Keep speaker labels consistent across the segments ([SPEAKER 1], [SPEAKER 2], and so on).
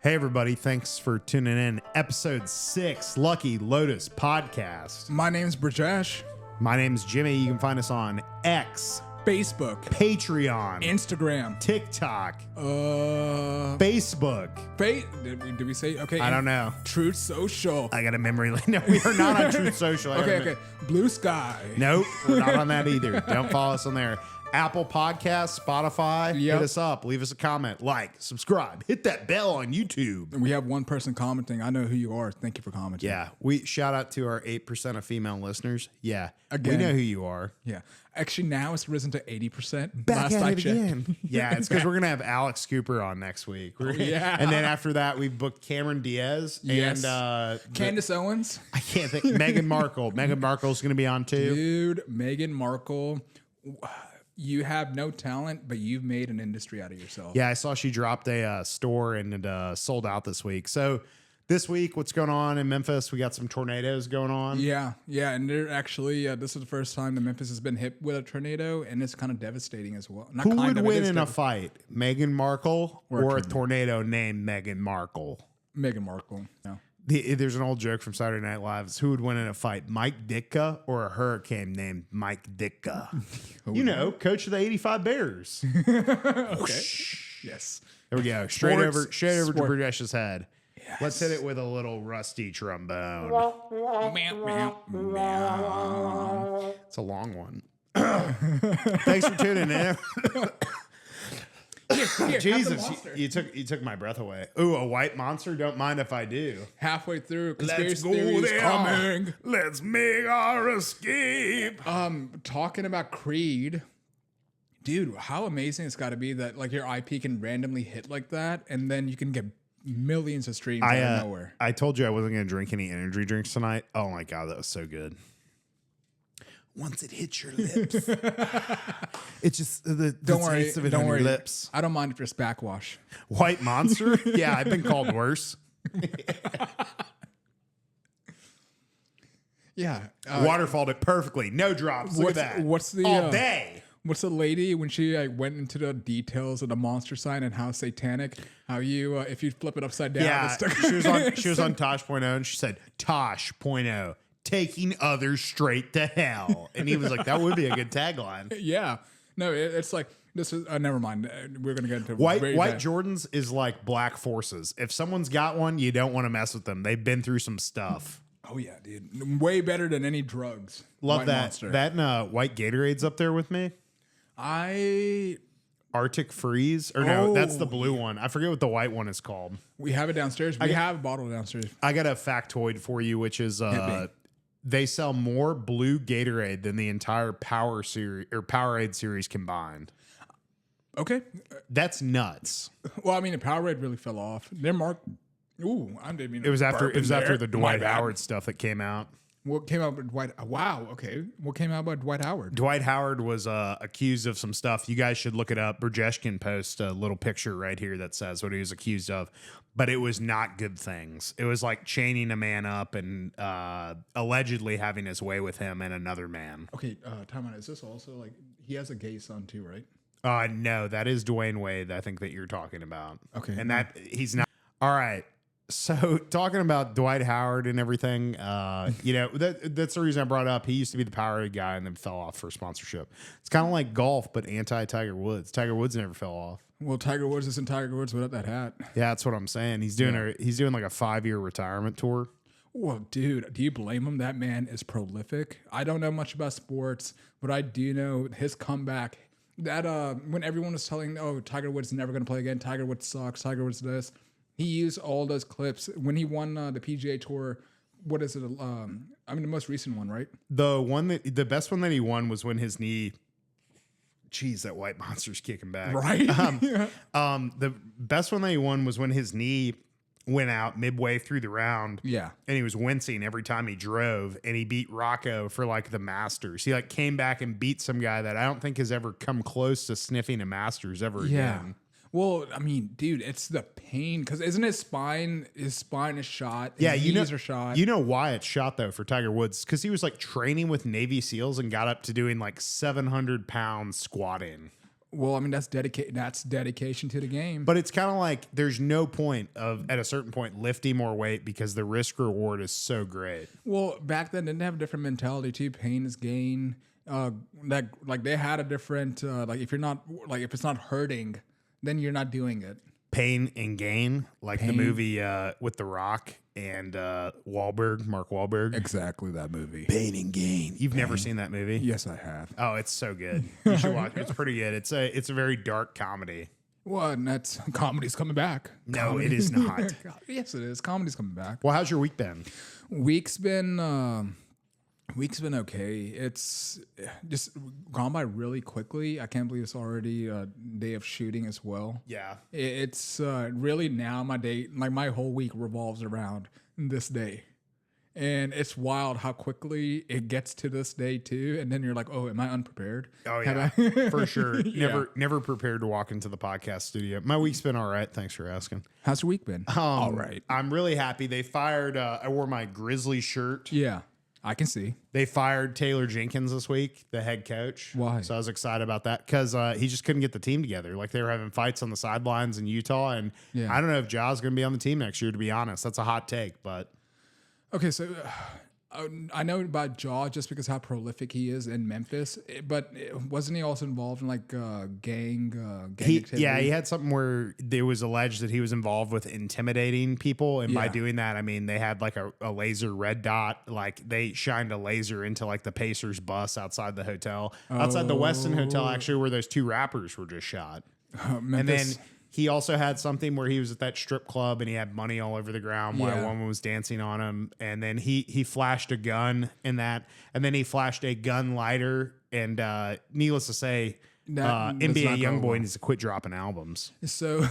[SPEAKER 1] Hey, everybody. Thanks for tuning in. Episode 6, Lucky Lotus Podcast.
[SPEAKER 2] My name's Brijesh.
[SPEAKER 1] My name's Jimmy. You can find us on X,
[SPEAKER 2] Facebook,
[SPEAKER 1] Patreon,
[SPEAKER 2] Instagram,
[SPEAKER 1] TikTok,
[SPEAKER 2] Facebook. Did we say? Okay.
[SPEAKER 1] I don't know.
[SPEAKER 2] Truth Social.
[SPEAKER 1] I got a memory. No, we are not on Truth Social.
[SPEAKER 2] Okay. Blue Sky.
[SPEAKER 1] Nope, we're not on that either. Don't follow us on there. Apple Podcasts, Spotify, hit us up. Leave us a comment, like, subscribe, hit that bell on YouTube.
[SPEAKER 2] And we have one person commenting. I know who you are. Thank you for commenting.
[SPEAKER 1] Yeah, we shout out to our 8% of female listeners. Yeah,
[SPEAKER 2] Again.
[SPEAKER 1] we know who you are.
[SPEAKER 2] Yeah. Actually, now it's risen to 80%.
[SPEAKER 1] Back
[SPEAKER 2] Last
[SPEAKER 1] at
[SPEAKER 2] I
[SPEAKER 1] it
[SPEAKER 2] checked.
[SPEAKER 1] again. Yeah, it's because we're going to have Alex Cooper on next week.
[SPEAKER 2] Yeah.
[SPEAKER 1] And then after that, we've booked Cameron Diaz
[SPEAKER 2] Yes.
[SPEAKER 1] and
[SPEAKER 2] Candace Owens.
[SPEAKER 1] I can't think. Meghan Markle. Meghan Markle's going to be on too.
[SPEAKER 2] Dude, Meghan Markle. You have no talent, but you've made an industry out of yourself.
[SPEAKER 1] Yeah, I saw she dropped a store and it sold out this week. So this week, what's going on in Memphis? We got some tornadoes going on.
[SPEAKER 2] Yeah, and they're actually, this is the first time that Memphis has been hit with a tornado, and it's kind of devastating as well.
[SPEAKER 1] Who would win in a fight? Meghan Markle or a tornado named Meghan Markle?
[SPEAKER 2] Meghan Markle, no.
[SPEAKER 1] There's an old joke from Saturday Night Live. It's who would win in a fight, Mike Ditka or a hurricane named Mike Ditka? You know, coach of the 85 Bears.
[SPEAKER 2] Okay. Yes.
[SPEAKER 1] There we go. Straight over to
[SPEAKER 2] Sport.
[SPEAKER 1] Brijesh's head. Yes. Let's hit it with a little rusty trombone. It's a long one. Thanks for tuning in.
[SPEAKER 2] Here,
[SPEAKER 1] Jesus, you took my breath away. Ooh, a white monster? Don't mind if I do.
[SPEAKER 2] Halfway through,
[SPEAKER 1] Let's
[SPEAKER 2] conspiracy
[SPEAKER 1] go
[SPEAKER 2] theories
[SPEAKER 1] there.
[SPEAKER 2] coming.
[SPEAKER 1] Let's make our escape.
[SPEAKER 2] Talking about Creed, dude, how amazing it's got to be that like your IP can randomly hit like that, and then you can get millions of streams out of nowhere.
[SPEAKER 1] I told you I wasn't going to drink any energy drinks tonight. Oh my God, that was so good. Once it hits your lips, it's just the taste of it on your lips.
[SPEAKER 2] I don't mind if it's backwash.
[SPEAKER 1] White monster? Yeah, I've been called worse.
[SPEAKER 2] Yeah.
[SPEAKER 1] Waterfalled it perfectly. No drops. Look at that.
[SPEAKER 2] What's the
[SPEAKER 1] all day?
[SPEAKER 2] What's the lady when she went into the details of the monster sign and how satanic? How you if you flip it upside down?
[SPEAKER 1] Yeah, she was on Tosh.0 and she said Tosh.0. Taking others straight to hell. And he was like, that would be a good tagline.
[SPEAKER 2] Yeah. No, it's like, this is, never mind. We're going to get into
[SPEAKER 1] White Jordans is like black forces. If someone's got one, you don't want to mess with them. They've been through some stuff.
[SPEAKER 2] Oh, yeah, dude. Way better than any drugs.
[SPEAKER 1] Love
[SPEAKER 2] White
[SPEAKER 1] that.
[SPEAKER 2] Monster.
[SPEAKER 1] That and white Gatorade's up there with me. Arctic Freeze? Or no, that's the blue one. I forget what the white one is called.
[SPEAKER 2] We have it downstairs. We have a bottle downstairs.
[SPEAKER 1] I got a factoid for you, which is... they sell more blue Gatorade than the entire Powerade series combined.
[SPEAKER 2] Okay.
[SPEAKER 1] That's nuts.
[SPEAKER 2] Well, I mean, the Powerade really fell off. Their mark. Ooh, I didn't mean
[SPEAKER 1] it was after the Dwight Howard stuff that came out.
[SPEAKER 2] What came out with Dwight? Wow. Okay. What came out about Dwight Howard?
[SPEAKER 1] Dwight Howard was accused of some stuff. You guys should look it up. Brijesh can post a little picture right here that says what he was accused of, but it was not good things. It was like chaining a man up and allegedly having his way with him and another man.
[SPEAKER 2] Okay. Time out. Is this also like he has a gay son too, right?
[SPEAKER 1] No, that is Dwayne Wade. I think that you're talking about.
[SPEAKER 2] Okay.
[SPEAKER 1] And that he's not. All right. So talking about Dwight Howard and everything, that's the reason I brought it up. He used to be the Powerade guy and then fell off for sponsorship. It's kind of like golf, but anti-Tiger Woods. Tiger Woods never fell off.
[SPEAKER 2] Well, Tiger Woods isn't Tiger Woods without that hat.
[SPEAKER 1] Yeah, that's what I'm saying. He's doing like a 5-year retirement tour.
[SPEAKER 2] Well, dude, do you blame him? That man is prolific. I don't know much about sports, but I do know his comeback. That when everyone was telling, oh, Tiger Woods is never going to play again. Tiger Woods sucks. Tiger Woods this. He used all those clips when he won the PGA Tour. What is it? The most recent one, right?
[SPEAKER 1] The best one that he won was when his knee. Geez, that white monster's kicking back.
[SPEAKER 2] Right.
[SPEAKER 1] The best one that he won was when his knee went out midway through the round.
[SPEAKER 2] Yeah.
[SPEAKER 1] And he was wincing every time he drove, and he beat Rocco for like the Masters. He like came back and beat some guy that I don't think has ever come close to sniffing a Masters ever again.
[SPEAKER 2] Well, I mean, dude, it's the pain because isn't his spine is shot?
[SPEAKER 1] Yeah,
[SPEAKER 2] his knees are shot.
[SPEAKER 1] You know why it's shot though for Tiger Woods? Because he was like training with Navy SEALs and got up to doing like 700 pounds squatting.
[SPEAKER 2] Well, I mean, that's dedication to the game.
[SPEAKER 1] But it's kind of like there's no point of at a certain point lifting more weight because the risk reward is so great.
[SPEAKER 2] Well, back then they didn't have a different mentality too. Pain is gain. Like they had a different like if it's not hurting, then you're not doing it.
[SPEAKER 1] Pain and Gain, like the movie with The Rock and Mark Wahlberg.
[SPEAKER 2] Exactly that movie.
[SPEAKER 1] Pain and Gain. You've never seen that movie?
[SPEAKER 2] Yes, I have.
[SPEAKER 1] Oh, it's so good. You should watch it. It's pretty good. It's a very dark comedy.
[SPEAKER 2] Well, and that's comedy's coming back.
[SPEAKER 1] No, it is not.
[SPEAKER 2] Yes, it is. Comedy's coming back.
[SPEAKER 1] Well, how's your week been?
[SPEAKER 2] Week's been okay. It's just gone by really quickly. I can't believe it's already a day of shooting as well.
[SPEAKER 1] Yeah.
[SPEAKER 2] It's really now my day, like my whole week revolves around this day. And it's wild how quickly it gets to this day too. And then you're like, oh, am I unprepared?
[SPEAKER 1] Oh yeah, for sure. Never prepared to walk into the podcast studio. My week's been all right. Thanks for asking.
[SPEAKER 2] How's your week been? All right.
[SPEAKER 1] I'm really happy. They fired, I wore my Grizzly shirt.
[SPEAKER 2] Yeah, I can see.
[SPEAKER 1] They fired Taylor Jenkins this week, the head coach.
[SPEAKER 2] Why?
[SPEAKER 1] So I was excited about that because he just couldn't get the team together. Like they were having fights on the sidelines in Utah. And I don't know if Ja's going to be on the team next year, to be honest. That's a hot take, but.
[SPEAKER 2] Okay, so I know about Ja just because how prolific he is in Memphis, but wasn't he also involved in like gang activity?
[SPEAKER 1] Yeah, he had something where it was alleged that he was involved with intimidating people, and by doing that, I mean they had like a laser red dot, like they shined a laser into like the Pacers bus outside the hotel, outside the Westin Hotel, actually, where those two rappers were just shot, and then. He also had something where he was at that strip club and he had money all over the ground while a woman was dancing on him. And then he flashed a gun in that. And then he flashed a gun lighter. And needless to say, NBA YoungBoy needs to quit dropping albums.
[SPEAKER 2] So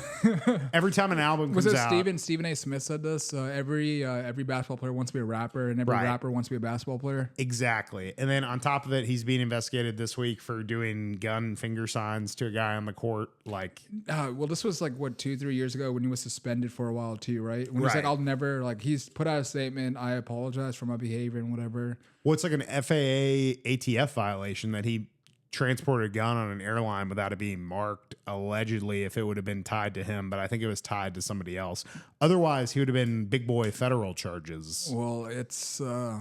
[SPEAKER 1] every time an album comes out,
[SPEAKER 2] Stephen A. Smith said this. Every basketball player wants to be a rapper, and every rapper wants to be a basketball player.
[SPEAKER 1] Exactly. And then on top of it, he's being investigated this week for doing gun finger signs to a guy on the court. Like,
[SPEAKER 2] well, this was like what 2-3 years ago when he was suspended for a while too, right? When he's like, I'll never like. He's put out a statement. I apologize for my behavior and whatever.
[SPEAKER 1] Well, it's like an FAA ATF violation that he transported a gun on an airline without it being marked, allegedly, if it would have been tied to him, but I think it was tied to somebody else. Otherwise, he would have been big boy federal charges.
[SPEAKER 2] Well, it's I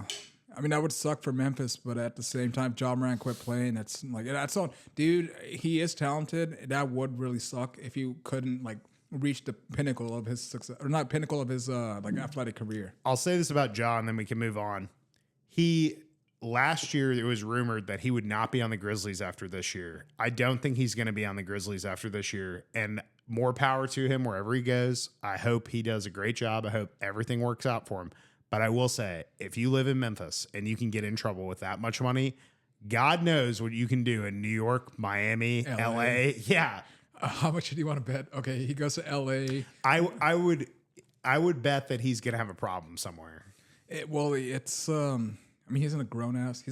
[SPEAKER 2] mean, that would suck for Memphis, but at the same time, Ja Morant quit playing. That's like, that's all. Dude, he is talented. That would really suck if you couldn't like reach the pinnacle of his success, or not pinnacle of his like athletic career.
[SPEAKER 1] I'll say this about Ja, and then we can move on. Last year, it was rumored that he would not be on the Grizzlies after this year. I don't think he's going to be on the Grizzlies after this year. And more power to him wherever he goes. I hope he does a great job. I hope everything works out for him. But I will say, if you live in Memphis and you can get in trouble with that much money, God knows what you can do in New York, Miami, LA. Yeah.
[SPEAKER 2] How much do you want to bet? Okay, he goes to LA.
[SPEAKER 1] I would bet that he's going to have a problem somewhere.
[SPEAKER 2] I mean, he's a grown ass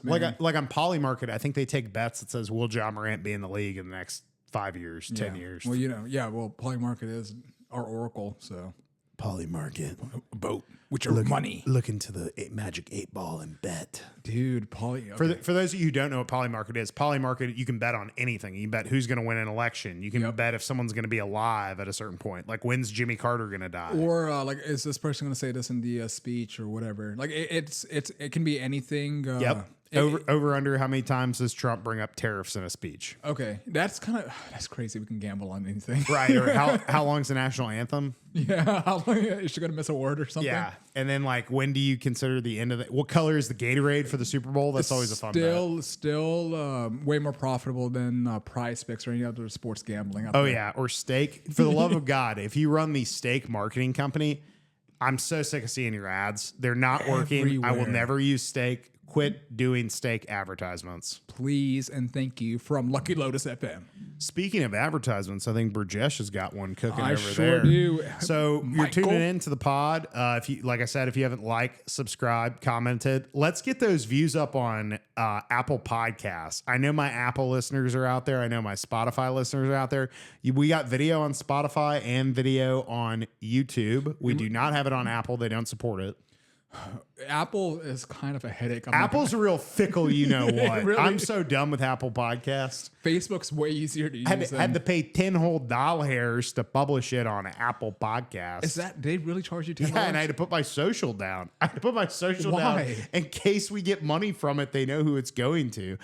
[SPEAKER 2] man.
[SPEAKER 1] Like on PolyMarket, I think they take bets that says, will Ja Morant be in the league in the next 5 years, 10 years?
[SPEAKER 2] Well, well, PolyMarket is our oracle, so.
[SPEAKER 1] PolyMarket.
[SPEAKER 2] Vote with your money.
[SPEAKER 1] Look into the magic 8 ball and bet.
[SPEAKER 2] Dude, okay.
[SPEAKER 1] For those of you who don't know what PolyMarket is, PolyMarket, you can bet on anything. You can bet who's going to win an election. You can bet if someone's going to be alive at a certain point. Like, when's Jimmy Carter going to die?
[SPEAKER 2] Or, like, is this person going to say this in the speech or whatever? Like, it can be anything.
[SPEAKER 1] Yep. Over under how many times does Trump bring up tariffs in a speech?
[SPEAKER 2] Okay, that's crazy. We can gamble on anything,
[SPEAKER 1] right? Or how long's the national anthem?
[SPEAKER 2] Yeah, how long is she gonna miss a word or something?
[SPEAKER 1] Yeah, and then like when do you consider the end of it? What color is the Gatorade for the Super Bowl? That's always a fun bet.
[SPEAKER 2] Still way more profitable than Prize Picks or any other sports gambling.
[SPEAKER 1] Oh yeah, or Stake. For the love of God, if you run the Stake marketing company, I'm so sick of seeing your ads. They're not working.
[SPEAKER 2] Everywhere.
[SPEAKER 1] I will never use Stake. Quit doing Stake advertisements.
[SPEAKER 2] Please and thank you from Lucky Lotus FM.
[SPEAKER 1] Speaking of advertisements, I think Brijesh has got one cooking over
[SPEAKER 2] sure
[SPEAKER 1] there.
[SPEAKER 2] Do.
[SPEAKER 1] So
[SPEAKER 2] Michael?
[SPEAKER 1] You're tuning in to the pod. If you, like I said, if you haven't liked, subscribed, commented, let's get those views up on Apple Podcasts. I know my Apple listeners are out there. I know my Spotify listeners are out there. We got video on Spotify and video on YouTube. We do not have it on Apple. They don't support it.
[SPEAKER 2] Apple is kind of a headache.
[SPEAKER 1] Apple's a real fickle, you know what?
[SPEAKER 2] Really?
[SPEAKER 1] I'm so done with Apple Podcasts.
[SPEAKER 2] Facebook's way easier to use.
[SPEAKER 1] Had to pay $10 whole dollars to publish it on Apple Podcasts.
[SPEAKER 2] Is that they really charge you $10?
[SPEAKER 1] Yeah, and I had to put my social down. I had to put my social
[SPEAKER 2] Why?
[SPEAKER 1] down in case we get money from it. They know who it's going to.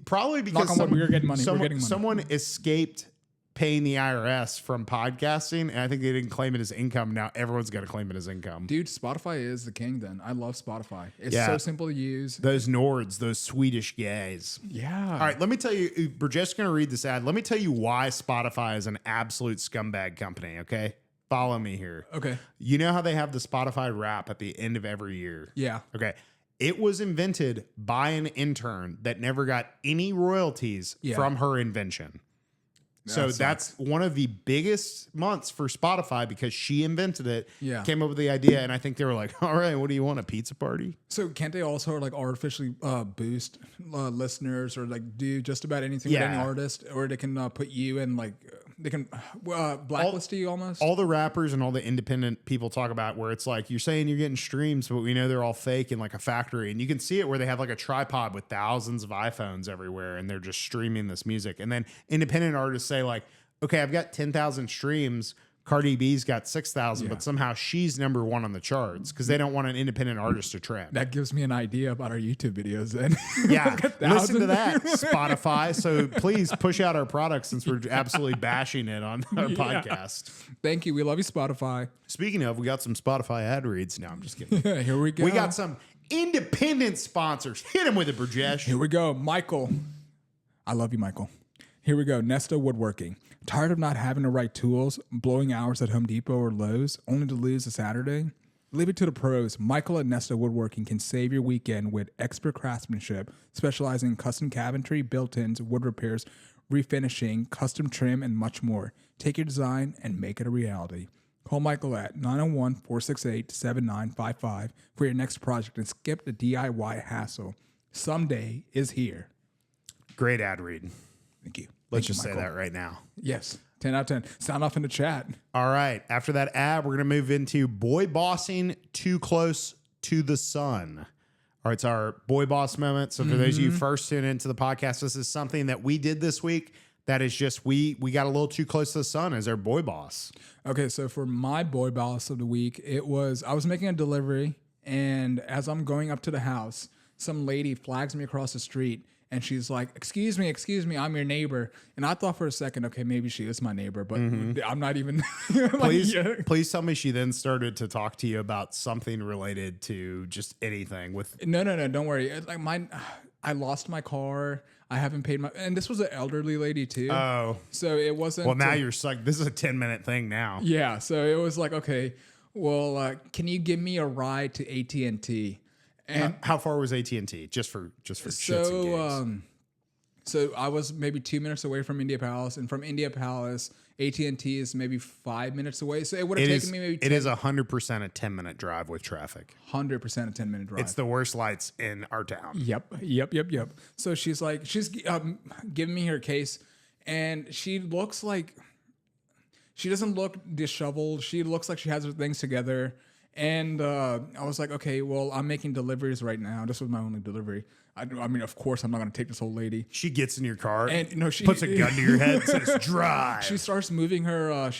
[SPEAKER 1] Probably because
[SPEAKER 2] Knock on wood, we're getting money. We're getting money.
[SPEAKER 1] Someone escaped paying the IRS from podcasting, and I think they didn't claim it as income. Now everyone's got to claim it as income.
[SPEAKER 2] Dude, Spotify is the king then. I love Spotify. It's
[SPEAKER 1] Yeah.
[SPEAKER 2] so simple to use.
[SPEAKER 1] Those Nords, those Swedish guys.
[SPEAKER 2] Yeah.
[SPEAKER 1] All right, let me tell you, Brijesh going to read this ad. Let me tell you why Spotify is an absolute scumbag company, okay? Follow me here.
[SPEAKER 2] Okay.
[SPEAKER 1] You know how they have the Spotify Wrap at the end of every year?
[SPEAKER 2] Yeah.
[SPEAKER 1] Okay. It was invented by an intern that never got any royalties from her invention. So that's one of the biggest months for Spotify because she invented it, came up with the idea, and I think they were like, all right, what do you want, a pizza party?
[SPEAKER 2] So can't they also like artificially boost listeners or like do just about anything with any artist, or they can put you in like they can blacklist you almost?
[SPEAKER 1] All the rappers and all the independent people talk about where it's like, you're saying you're getting streams, but we know they're all fake in like a factory. And you can see it where they have like a tripod with thousands of iPhones everywhere and they're just streaming this music. And then independent artists say like, okay, I've got 10,000 streams. Cardi B's got 6,000, but somehow she's number one on the charts because they don't want an independent artist to trend.
[SPEAKER 2] That gives me an idea about our YouTube videos then.
[SPEAKER 1] Yeah, listen to that, Spotify. So please push out our product since we're absolutely bashing it on our podcast.
[SPEAKER 2] Thank you. We love you, Spotify.
[SPEAKER 1] Speaking of, we got some Spotify ad reads. No, I'm just kidding.
[SPEAKER 2] Here we go.
[SPEAKER 1] We got some independent sponsors. Hit him with it, Brijesh.
[SPEAKER 2] Here we go. Michael. I love you, Michael. Here we go. Nesta Woodworking. Tired of not having the right tools, blowing hours at Home Depot or Lowe's, only to lose a Saturday? Leave it to the pros. Michael at Nesta Woodworking can save your weekend with expert craftsmanship, specializing in custom cabinetry, built-ins, wood repairs, refinishing, custom trim, and much more. Take your design and make it a reality. Call Michael at 901-468-7955 for your next project and skip the DIY hassle. Someday is here.
[SPEAKER 1] Great ad read.
[SPEAKER 2] Thank you.
[SPEAKER 1] Let's just say that right now.
[SPEAKER 2] Yes. 10 out of 10. Sound off in the chat.
[SPEAKER 1] All right. After that ad, we're going to move into boy bossing too close to the sun. All right. It's our boy boss moment. So for those of you first tuning into the podcast, this is something that we did this week. That is just, we got a little too close to the sun as our boy boss.
[SPEAKER 2] Okay. So for my boy boss of the week, I was making a delivery, and as I'm going up to the house, some lady flags me across the street. And she's like, excuse me, I'm your neighbor. And I thought for a second, okay, maybe she is my neighbor, but I'm not even.
[SPEAKER 1] Please tell me she then started to talk to you about something related to just anything with.
[SPEAKER 2] No, don't worry. It's like I lost my car. I haven't paid and this was an elderly lady too.
[SPEAKER 1] Oh.
[SPEAKER 2] So it wasn't.
[SPEAKER 1] Well, now you're stuck. This is a 10-minute thing now.
[SPEAKER 2] Yeah. So it was like, okay, well, can you give me a ride to AT&T? And
[SPEAKER 1] how far was AT&T? Just for shits and gigs.
[SPEAKER 2] So I was maybe 2 minutes away from India Palace, and from India Palace, AT&T is maybe 5 minutes away. So it would have taken me maybe.
[SPEAKER 1] It is 100% a 10-minute drive with traffic.
[SPEAKER 2] 100% a 10-minute drive.
[SPEAKER 1] It's the worst lights in our town.
[SPEAKER 2] Yep. So she's giving me her case, and she looks like she doesn't look disheveled. She looks like she has her things together. And I was like, okay, well, I'm making deliveries right now. This was my only delivery. I mean, of course, I'm not going to take this old lady.
[SPEAKER 1] She gets in your car
[SPEAKER 2] and she
[SPEAKER 1] puts a gun to your head and says, drive.
[SPEAKER 2] She starts moving her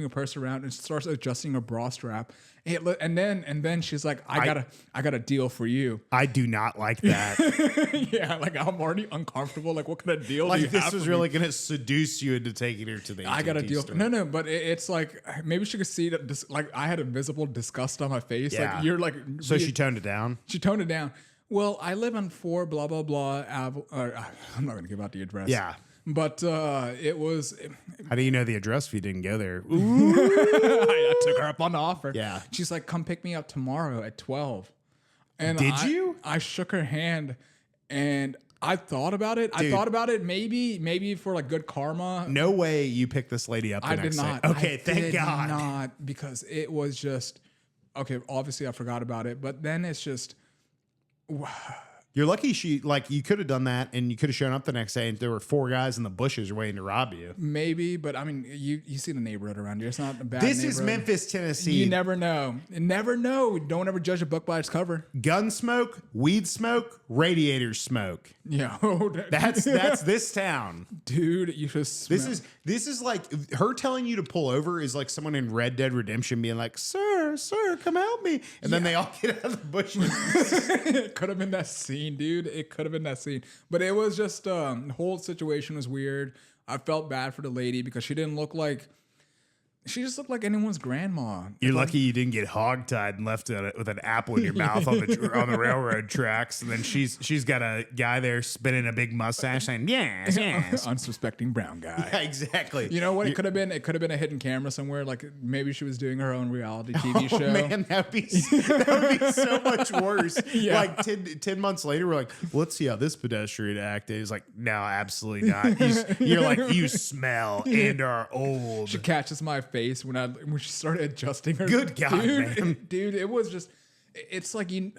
[SPEAKER 2] purse around and starts adjusting her bra strap. And then she's like, I got a deal for you.
[SPEAKER 1] I do not like that.
[SPEAKER 2] Yeah, like I'm already uncomfortable. Like, what kind of deal do you
[SPEAKER 1] this
[SPEAKER 2] have
[SPEAKER 1] was really going to seduce you into taking her to the
[SPEAKER 2] I got a deal.
[SPEAKER 1] store.
[SPEAKER 2] No, but it's like maybe she could see that. Like I had a visible disgust on my face.
[SPEAKER 1] Yeah.
[SPEAKER 2] Like you're like.
[SPEAKER 1] So she toned it down.
[SPEAKER 2] She toned it down. Well, I live on 4 blah blah blah. I'm not going to give out the address.
[SPEAKER 1] Yeah.
[SPEAKER 2] But it was.
[SPEAKER 1] How do you know the address if you didn't go there?
[SPEAKER 2] I took her up on the offer.
[SPEAKER 1] Yeah.
[SPEAKER 2] She's like, come pick me up tomorrow at 12. And
[SPEAKER 1] Did you?
[SPEAKER 2] I shook her hand, and I thought about it.
[SPEAKER 1] Dude.
[SPEAKER 2] I thought about it maybe for like good karma.
[SPEAKER 1] No way you picked this lady up the
[SPEAKER 2] I
[SPEAKER 1] next
[SPEAKER 2] did not.
[SPEAKER 1] day. Okay,
[SPEAKER 2] I
[SPEAKER 1] thank
[SPEAKER 2] did
[SPEAKER 1] God.
[SPEAKER 2] Not, because it was just okay. Obviously, I forgot about it, but then it's just.
[SPEAKER 1] You're lucky you could have done that and you could have shown up the next day and there were 4 guys in the bushes waiting to rob you.
[SPEAKER 2] Maybe, but I mean, you see the neighborhood around here. It's not a bad
[SPEAKER 1] This
[SPEAKER 2] neighborhood.
[SPEAKER 1] is Memphis, Tennessee.
[SPEAKER 2] You never know. You never know. Don't ever judge a book by its cover.
[SPEAKER 1] Gun smoke, weed smoke, radiator smoke.
[SPEAKER 2] Yeah.
[SPEAKER 1] That's this town.
[SPEAKER 2] Dude, you just
[SPEAKER 1] This is like her telling you to pull over is like someone in Red Dead Redemption being like, sir, come help me. And then they all get out of the bushes.
[SPEAKER 2] It could have been that scene, dude. It could have been that scene. But it was just the whole situation was weird. I felt bad for the lady because she didn't look like she just looked like anyone's grandma.
[SPEAKER 1] You're lucky you didn't get hogtied and left with an apple in your mouth on the railroad tracks. And then she's got a guy there spinning a big mustache saying, yes.
[SPEAKER 2] Unsuspecting brown guy.
[SPEAKER 1] Yeah, exactly.
[SPEAKER 2] You know what? It could have been a hidden camera somewhere. Like maybe she was doing her own reality TV show.
[SPEAKER 1] Man, that would be so much worse.
[SPEAKER 2] Yeah.
[SPEAKER 1] Like 10 months later, we're like, well, let's see how this pedestrian acted. He's like, no, absolutely not. You're like, you smell and are old.
[SPEAKER 2] She catches my face when she started adjusting her.
[SPEAKER 1] Good God, man.
[SPEAKER 2] Dude, it was just, it's like you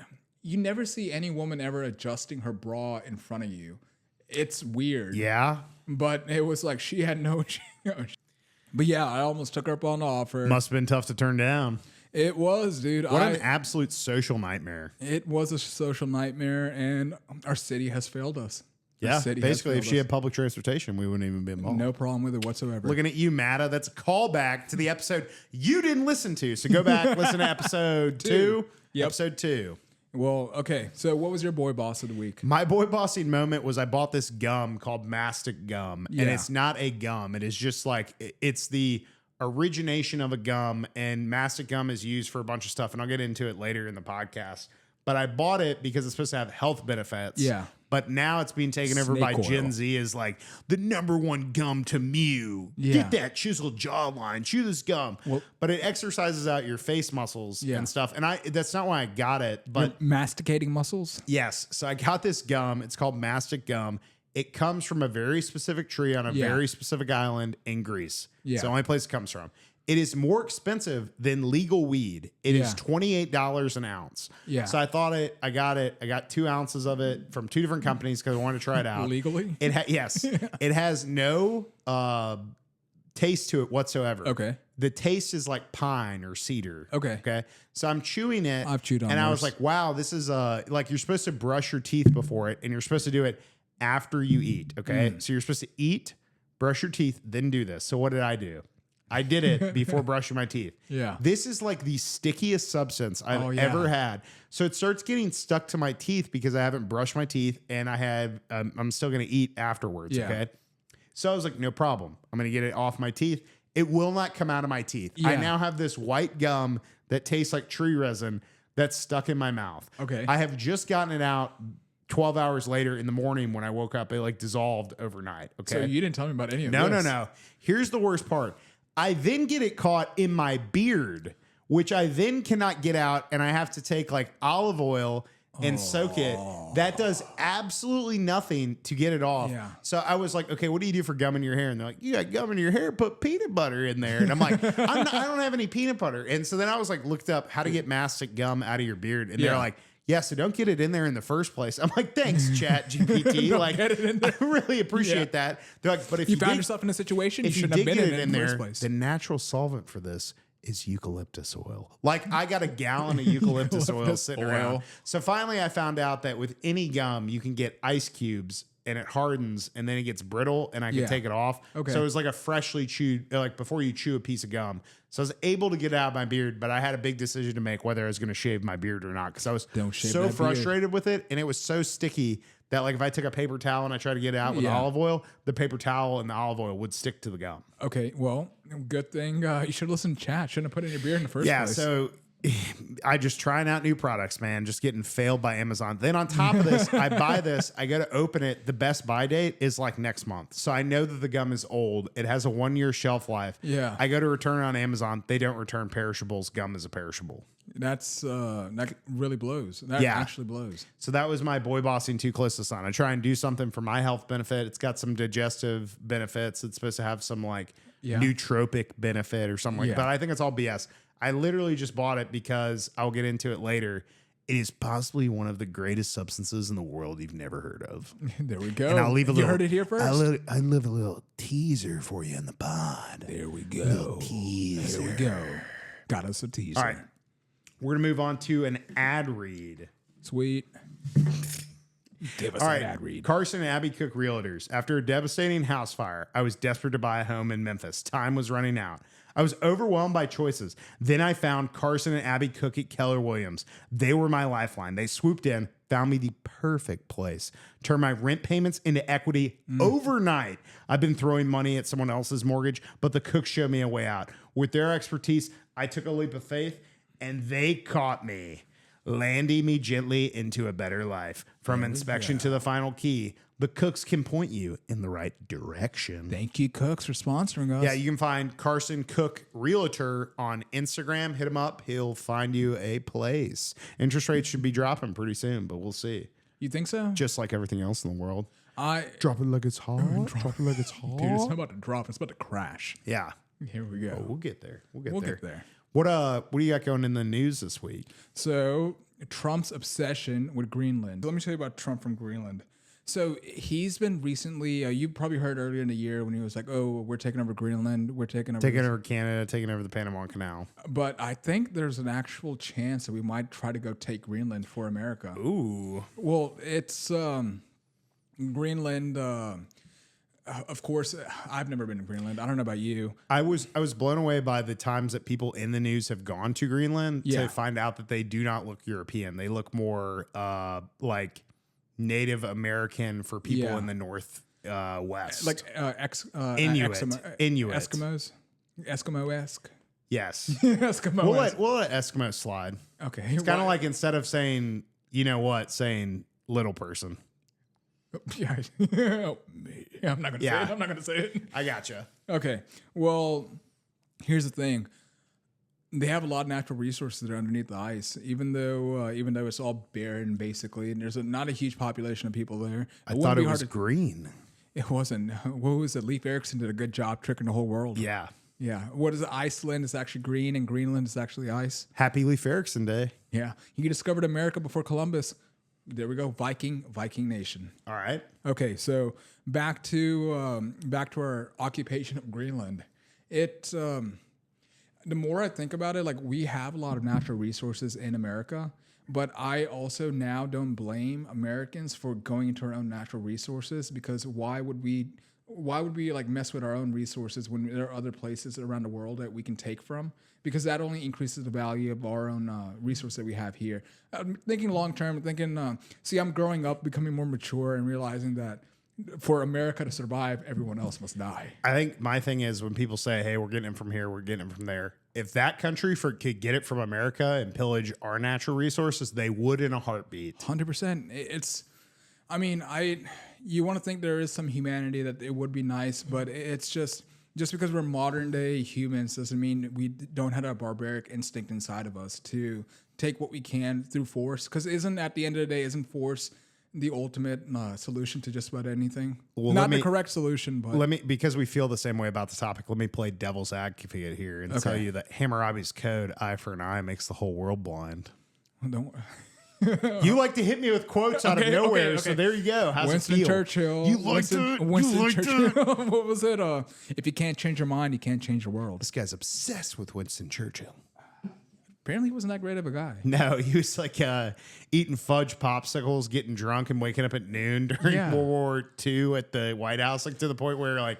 [SPEAKER 2] never see any woman ever adjusting her bra in front of you. It's weird.
[SPEAKER 1] Yeah.
[SPEAKER 2] But it was like she had no. But yeah, I almost took her up on the offer.
[SPEAKER 1] Must have been tough to turn down.
[SPEAKER 2] It was, dude.
[SPEAKER 1] What an absolute social nightmare.
[SPEAKER 2] It was a social nightmare, and our city has failed us.
[SPEAKER 1] Yeah, basically, if she had public transportation, we wouldn't even be involved.
[SPEAKER 2] No problem with it whatsoever.
[SPEAKER 1] Looking at you, Matta. That's a callback to the episode you didn't listen to. So go back, listen to episode 2.
[SPEAKER 2] Yep.
[SPEAKER 1] Episode 2.
[SPEAKER 2] Well, okay. So what was your boy boss of the week?
[SPEAKER 1] My boy bossing moment was I bought this gum called Mastic gum.
[SPEAKER 2] Yeah.
[SPEAKER 1] And it's not a gum. It is just like, it's the origination of a gum. And Mastic gum is used for a bunch of stuff. And I'll get into it later in the podcast. But I bought it because it's supposed to have health benefits.
[SPEAKER 2] Yeah.
[SPEAKER 1] But now it's being taken over by Gen Z as like the #1 gum to mew.
[SPEAKER 2] Yeah.
[SPEAKER 1] Get that chiseled jawline. Chew this gum.
[SPEAKER 2] Well,
[SPEAKER 1] but it exercises out your face muscles and stuff. And that's not why I got it. But
[SPEAKER 2] your masticating muscles?
[SPEAKER 1] yes. So I got this gum. It's called Mastic gum. It comes from a very specific tree on a very specific island in Greece.
[SPEAKER 2] Yeah.
[SPEAKER 1] It's the only place it comes from. It is more expensive than legal weed. It is $28 an ounce.
[SPEAKER 2] Yeah.
[SPEAKER 1] So I got it. I got 2 ounces of it from 2 different companies because I wanted to try it out.
[SPEAKER 2] Legally?
[SPEAKER 1] Yes. It has no taste to it whatsoever.
[SPEAKER 2] Okay.
[SPEAKER 1] The taste is like pine or cedar.
[SPEAKER 2] Okay.
[SPEAKER 1] So I'm chewing it.
[SPEAKER 2] I've chewed on
[SPEAKER 1] and I was
[SPEAKER 2] yours.
[SPEAKER 1] like, wow, this is like you're supposed to brush your teeth before it, and you're supposed to do it after you eat. Okay. So you're supposed to eat, brush your teeth, then do this. So what did I do? I did it before brushing my teeth.
[SPEAKER 2] Yeah.
[SPEAKER 1] This is like the stickiest substance I've ever had. So it starts getting stuck to my teeth because I haven't brushed my teeth and I'm still going to eat afterwards.
[SPEAKER 2] Yeah.
[SPEAKER 1] Okay. So I was like, no problem. I'm going to get it off my teeth. It will not come out of my teeth.
[SPEAKER 2] Yeah.
[SPEAKER 1] I now have this white gum that tastes like tree resin that's stuck in my mouth.
[SPEAKER 2] Okay.
[SPEAKER 1] I have just gotten it out 12 hours later in the morning when I woke up. It like dissolved overnight. Okay.
[SPEAKER 2] So you didn't tell me about any of
[SPEAKER 1] No.
[SPEAKER 2] this.
[SPEAKER 1] Here's the worst part. I then get it caught in my beard, which I then cannot get out, and I have to take like olive oil and soak it. That does absolutely nothing to get it off.
[SPEAKER 2] Yeah.
[SPEAKER 1] So I was like, okay, what do you do for gum in your hair? And they're like, you got gum in your hair, put peanut butter in there. And I'm like, I don't have any peanut butter. And so then I was like, looked up how to get mastic gum out of your beard. And they're like, yeah, so don't get it in there in the first place. I'm like, thanks, Chat GPT. Like,
[SPEAKER 2] get it in there.
[SPEAKER 1] I really appreciate that. They're like, but if
[SPEAKER 2] You
[SPEAKER 1] you
[SPEAKER 2] found
[SPEAKER 1] did-
[SPEAKER 2] yourself in a situation you
[SPEAKER 1] if you
[SPEAKER 2] shouldn't have
[SPEAKER 1] did
[SPEAKER 2] been
[SPEAKER 1] get it in
[SPEAKER 2] the
[SPEAKER 1] there,
[SPEAKER 2] first place.
[SPEAKER 1] the natural solvent for this is eucalyptus oil. Like I got a gallon of eucalyptus oil sitting around. So finally I found out that with any gum, you can get ice cubes and it hardens and then it gets brittle and I can take it off.
[SPEAKER 2] Okay.
[SPEAKER 1] So it was like a freshly chewed, like before you chew a piece of gum. So I was able to get it out of my beard, but I had a big decision to make whether I was going to shave my beard or not. Cause I was
[SPEAKER 2] Don't shave
[SPEAKER 1] so
[SPEAKER 2] that beard.
[SPEAKER 1] frustrated with it. And it was so sticky that like if I took a paper towel and I tried to get it out with olive oil, the paper towel and the olive oil would stick to the gum.
[SPEAKER 2] Okay, well, good thing you should listen to Chat. Shouldn't have put it in your beer in the first place.
[SPEAKER 1] So I just trying out new products, man, just getting failed by Amazon. Then on top of this, I buy this, I go to open it. The best buy date is like next month. So I know that the gum is old. It has a 1-year shelf life.
[SPEAKER 2] Yeah.
[SPEAKER 1] I go to return it on Amazon. They don't return perishables. Gum is a perishable.
[SPEAKER 2] That's that really blows. That actually blows.
[SPEAKER 1] So that was my boy bossing too close to the sun. I try and do something for my health benefit. It's got some digestive benefits. It's supposed to have some like nootropic benefit or something like that. But I think it's all BS. I literally just bought it because I'll get into it later. It is possibly one of the greatest substances in the world you've never heard of.
[SPEAKER 2] There we go.
[SPEAKER 1] And I'll leave a
[SPEAKER 2] You
[SPEAKER 1] little.
[SPEAKER 2] heard it here first.
[SPEAKER 1] I leave a little teaser for you in the pod.
[SPEAKER 2] There we go.
[SPEAKER 1] Little teaser.
[SPEAKER 2] There we go. Got us a teaser.
[SPEAKER 1] All right. We're going to move on to an ad read.
[SPEAKER 2] Sweet. Give us
[SPEAKER 1] All
[SPEAKER 2] an
[SPEAKER 1] right.
[SPEAKER 2] ad read.
[SPEAKER 1] Carson and Abby Cook Realtors. After a devastating house fire, I was desperate to buy a home in Memphis. Time was running out. I was overwhelmed by choices. Then I found Carson and Abby Cook at Keller Williams. They were my lifeline. They swooped in, found me the perfect place, turned my rent payments into equity overnight. I've been throwing money at someone else's mortgage, but the Cooks showed me a way out. With their expertise, I took a leap of faith, and they caught me, landing me gently into a better life. From inspection to the final key, the Cooks can point you in the right direction.
[SPEAKER 2] Thank you, Cooks, for sponsoring us.
[SPEAKER 1] Yeah, you can find Carson Cook Realtor on Instagram. Hit him up. He'll find you a place. Interest rates should be dropping pretty soon, but we'll see.
[SPEAKER 2] You think so?
[SPEAKER 1] Just like everything else in the world.
[SPEAKER 3] Drop it like it's hot. Drop it like it's hot.
[SPEAKER 2] Dude, it's not about to drop. It's about to crash.
[SPEAKER 1] Yeah.
[SPEAKER 2] Here we go.
[SPEAKER 1] We'll get there. We'll
[SPEAKER 2] We'll get there.
[SPEAKER 1] What do you got going in the news this week?
[SPEAKER 2] So Trump's obsession with Greenland. Let me tell you about Trump from Greenland. So he's been recently, you probably heard earlier in the year when he was like, oh, we're taking over Greenland. We're taking over
[SPEAKER 1] Canada, taking over the Panama Canal.
[SPEAKER 2] But I think there's an actual chance that we might try to go take Greenland for America.
[SPEAKER 1] Ooh.
[SPEAKER 2] Well, it's Greenland. Of course, I've never been to Greenland. I don't know about you.
[SPEAKER 1] I was blown away by the times that people in the news have gone to Greenland to find out that they do not look European. They look more like Native American for people in the North West.
[SPEAKER 2] Like
[SPEAKER 1] Inuit.
[SPEAKER 2] Eskimos. Eskimo-esque.
[SPEAKER 1] Yes.
[SPEAKER 2] Eskimo-esque.
[SPEAKER 1] We'll let Eskimo slide.
[SPEAKER 2] Okay.
[SPEAKER 1] It's kind of like instead of saying, you know what, saying little person.
[SPEAKER 2] Yeah. I'm not going to say it. I'm not going to say it.
[SPEAKER 1] I gotcha.
[SPEAKER 2] Okay. Well, here's the thing. They have a lot of natural resources that are underneath the ice, even though it's all barren basically, and there's not a huge population of people there.
[SPEAKER 1] I thought it was green.
[SPEAKER 2] It wasn't. What was it? Leif Erikson did a good job tricking the whole world.
[SPEAKER 1] Yeah.
[SPEAKER 2] Yeah. What is it? Iceland is actually green, and Greenland is actually ice.
[SPEAKER 1] Happy Leif Erikson Day.
[SPEAKER 2] Yeah. He discovered America before Columbus. There we go. Viking nation.
[SPEAKER 1] All right.
[SPEAKER 2] Okay, so back to our occupation of Greenland. The more I think about it, like we have a lot of natural resources in America, but I also now don't blame Americans for going into our own natural resources, because why would we like mess with our own resources when there are other places around the world that we can take from? Because that only increases the value of our own resource that we have here. I'm thinking long term, I'm growing up, becoming more mature, and realizing that for America to survive, everyone else must die.
[SPEAKER 1] I think my thing is when people say, hey, we're getting it from here, we're getting it from there. If that country could get it from America and pillage our natural resources, they would in a heartbeat.
[SPEAKER 2] 100%. You want to think there is some humanity, that it would be nice, but it's just because we're modern day humans doesn't mean we don't have a barbaric instinct inside of us to take what we can through force. Because at the end of the day, isn't force the ultimate solution to just about anything? Well, not the correct solution, but
[SPEAKER 1] because we feel the same way about the topic, let me play devil's advocate here and tell you that Hammurabi's code, eye for an eye, makes the whole world blind.
[SPEAKER 2] Don't.
[SPEAKER 1] You like to hit me with quotes out of nowhere, so there you go. How's
[SPEAKER 2] Winston
[SPEAKER 1] it feel?
[SPEAKER 2] Churchill.
[SPEAKER 1] You liked it?
[SPEAKER 2] Winston
[SPEAKER 1] You liked
[SPEAKER 2] Churchill.
[SPEAKER 1] it?
[SPEAKER 2] What was it? If you can't change your mind, you can't change the world.
[SPEAKER 1] This guy's obsessed with Winston Churchill.
[SPEAKER 2] Apparently, he wasn't that great of a guy.
[SPEAKER 1] No, he was like eating fudge popsicles, getting drunk, and waking up at noon during World War II at the White House, like to the point where like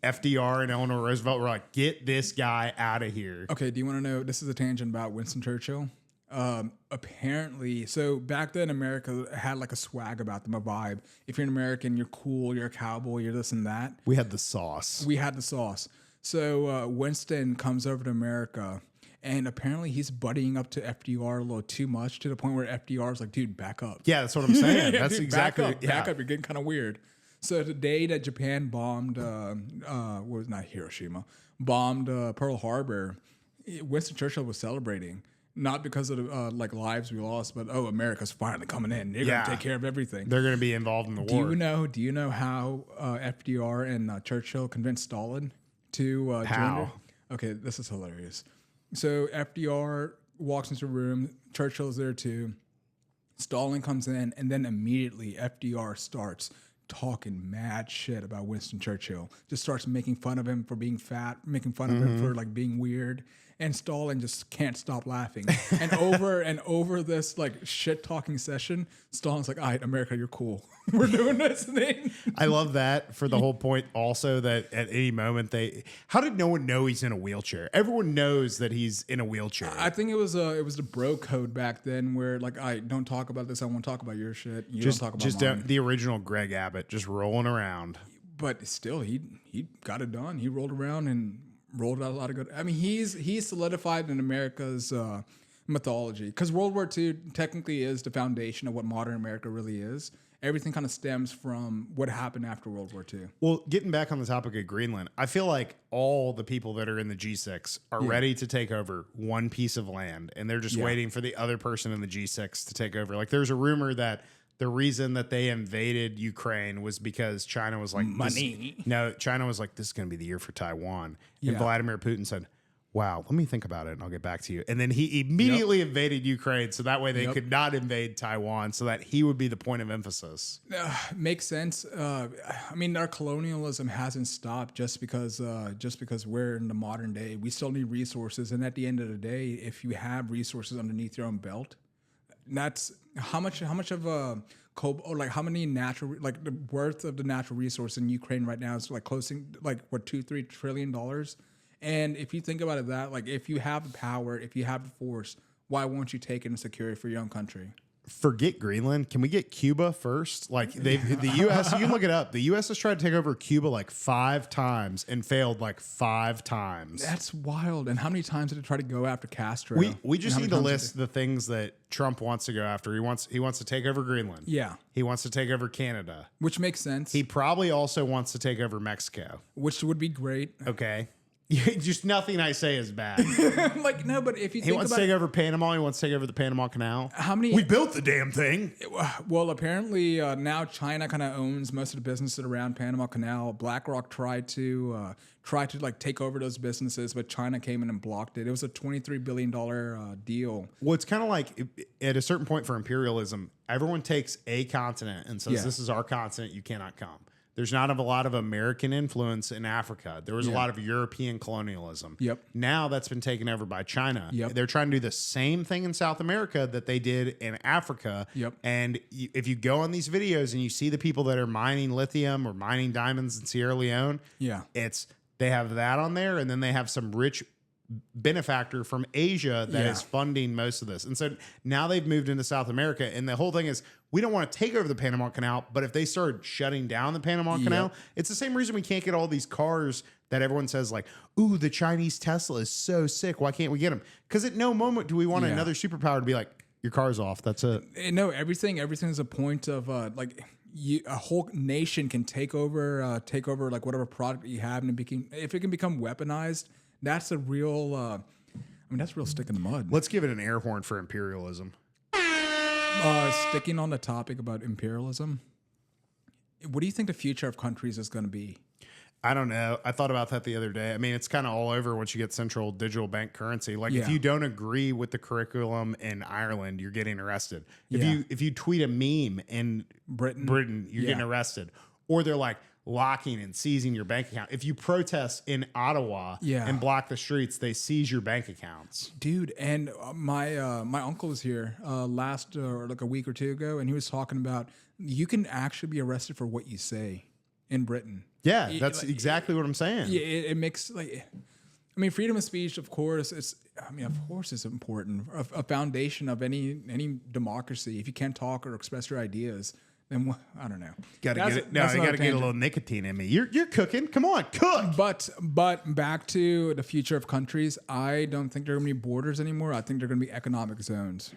[SPEAKER 1] FDR and Eleanor Roosevelt were like, "Get this guy out of here."
[SPEAKER 2] Okay, do you want to know? This is a tangent about Winston Churchill. Apparently, so back then America had like a swag about them, a vibe. If you're an American, you're cool, you're a cowboy, you're this and that.
[SPEAKER 1] We had the sauce.
[SPEAKER 2] So Winston comes over to America, and apparently he's buddying up to FDR a little too much, to the point where FDR is like, dude, back up.
[SPEAKER 1] Yeah, that's what I'm saying. That's
[SPEAKER 2] Dude,
[SPEAKER 1] exactly
[SPEAKER 2] back up. You're getting kind of weird. So the day that Japan bombed, bombed Pearl Harbor, Winston Churchill was celebrating. Not because of the lives we lost, but America's finally coming in. They're going to take care of everything.
[SPEAKER 1] They're going to be involved in the war.
[SPEAKER 2] Do you know how FDR and Churchill convinced Stalin to
[SPEAKER 1] how?
[SPEAKER 2] Okay, this is hilarious. So FDR walks into a room. Churchill's there too. Stalin comes in, and then immediately FDR starts talking mad shit about Winston Churchill. Just starts making fun of him for being fat, making fun of him for like being weird. And Stalin just can't stop laughing. And over this like shit talking session, Stalin's like, all right, America, you're cool. We're doing this thing.
[SPEAKER 1] I love that for the whole point also that at any moment how did no one know he's in a wheelchair? Everyone knows that he's in a wheelchair.
[SPEAKER 2] I think it was the bro code back then where like, I don't talk about this. I won't talk about your shit. You don't talk about mine.
[SPEAKER 1] The original Greg Abbott just rolling around.
[SPEAKER 2] But still, he got it done. He rolled around and rolled out a lot of good. I mean, he's solidified in America's mythology because World War II technically is the foundation of what modern America really is. Everything kind of stems from what happened after World War II.
[SPEAKER 1] Well, getting back on the topic of Greenland, I feel like all the people that are in the G6 are ready to take over one piece of land, and they're just waiting for the other person in the G6 to take over. Like, there's a rumor that the reason that they invaded Ukraine was because China was like,
[SPEAKER 2] money.
[SPEAKER 1] China was like, this is going to be the year for Taiwan. And Vladimir Putin said, wow, let me think about it and I'll get back to you. And then he immediately invaded Ukraine. So that way they could not invade Taiwan, so that he would be the point of emphasis.
[SPEAKER 2] Makes sense. I mean, our colonialism hasn't stopped just because we're in the modern day. We still need resources. And at the end of the day, if you have resources underneath your own belt, that's how much of a or like how many natural, like the worth of the natural resource in Ukraine right now is like closing like what $2-3 trillion. And if you think about it, that like if you have the power, if you have the force, why won't you take it and secure it for your own country?
[SPEAKER 1] Forget Greenland. Can we get Cuba first? Like the U.S. You can look it up. The U.S. has tried to take over Cuba like 5 times and failed like 5 times.
[SPEAKER 2] That's wild. And how many times did it try to go after Castro?
[SPEAKER 1] We just need to list the things that Trump wants to go after. He wants to take over Greenland.
[SPEAKER 2] Yeah.
[SPEAKER 1] He wants to take over Canada,
[SPEAKER 2] which makes sense.
[SPEAKER 1] He probably also wants to take over Mexico,
[SPEAKER 2] which would be great.
[SPEAKER 1] Okay. Just nothing I say is bad.
[SPEAKER 2] Like, no, but if you
[SPEAKER 1] he wants to take over Panama, he wants to take over the Panama Canal.
[SPEAKER 2] How many?
[SPEAKER 1] We built the damn thing.
[SPEAKER 2] Well, apparently now China kind of owns most of the businesses around Panama Canal. BlackRock tried to like take over those businesses, but China came in and blocked it. It was a $23 billion deal.
[SPEAKER 1] Well, it's kind of like at a certain point for imperialism, everyone takes a continent and says, this is our continent, you cannot come. There's not a lot of American influence in Africa. There was a lot of European colonialism.
[SPEAKER 2] Yep.
[SPEAKER 1] Now that's been taken over by China.
[SPEAKER 2] Yep.
[SPEAKER 1] They're trying to do the same thing in South America that they did in Africa.
[SPEAKER 2] Yep.
[SPEAKER 1] And if you go on these videos and you see the people that are mining lithium or mining diamonds in Sierra Leone, they have that on there, and then they have some rich benefactor from Asia that is funding most of this. And so now they've moved into South America, and the whole thing is we don't want to take over the Panama Canal, but if they start shutting down the Panama Canal, it's the same reason we can't get all these cars that everyone says like, ooh, the Chinese Tesla is so sick. Why can't we get them? Because at no moment do we want another superpower to be like, your car's off. That's it.
[SPEAKER 2] No, everything is a point of like a whole nation can take over like whatever product you have, and if it can become weaponized, that's a real, that's a real stick in the mud.
[SPEAKER 1] Let's give it an air horn for imperialism.
[SPEAKER 2] Sticking on the topic about imperialism, what do you think the future of countries is going to be?
[SPEAKER 1] I don't know. I thought about that the other day. I mean, it's kind of all over once you get central digital bank currency. Like if you don't agree with the curriculum in Ireland, you're getting arrested. If you tweet a meme in Britain, you're getting arrested. Or they're like locking and seizing your bank account. If you protest in Ottawa and block the streets, they seize your bank accounts.
[SPEAKER 2] Dude, and my uncle was here last like a week or two ago, and he was talking about you can actually be arrested for what you say in Britain.
[SPEAKER 1] Yeah, that's exactly what I'm saying.
[SPEAKER 2] Yeah, it makes like, I mean, freedom of speech, of course, it's important. A foundation of any democracy. If you can't talk or express your ideas, then I don't know.
[SPEAKER 1] Got to get it. No, you got to get a little nicotine in me. You're cooking. Come on, cook.
[SPEAKER 2] But back to the future of countries. I don't think there are going to be borders anymore. I think they're going to be economic zones.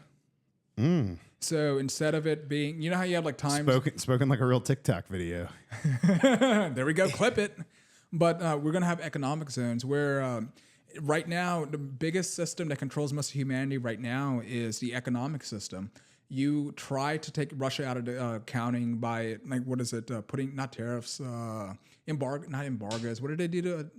[SPEAKER 2] So instead of it being, you know how you have like times
[SPEAKER 1] spoken like a real TikTok video.
[SPEAKER 2] There we go, clip it. But we're gonna have economic zones where right now the biggest system that controls most of humanity right now is the economic system. You try to take Russia out of the accounting by like what is it? Putting not tariffs, not embargoes. What did they do to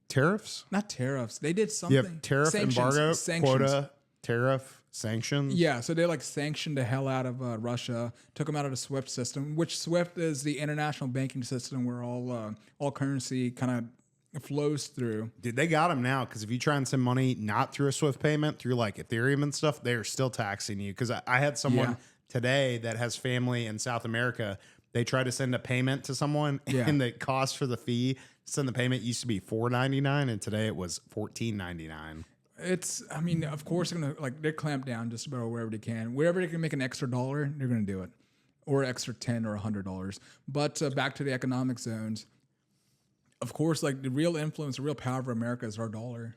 [SPEAKER 1] tariffs?
[SPEAKER 2] Not tariffs. They did something.
[SPEAKER 1] Yep, tariff, embargo, quota. tariff sanctions.
[SPEAKER 2] Yeah, so they like sanctioned the hell out of Russia, took them out of the SWIFT system, which SWIFT is the international banking system where all currency kind of flows through.
[SPEAKER 1] Dude, they got them now because if you try and send money not through a Swift payment, through like Ethereum and stuff, they are still taxing you. Because I had someone today that has family in South America. They tried to send a payment to someone, and the cost for the fee to send the payment used to be $4.99, and today it was $14.99.
[SPEAKER 2] I mean, of course they're gonna they clamp down just about wherever they can. Wherever they can make an extra $1, they're gonna do it, or extra $10 or $100. But back to the economic zones. Of course, like the real influence, the real power of America is our dollar,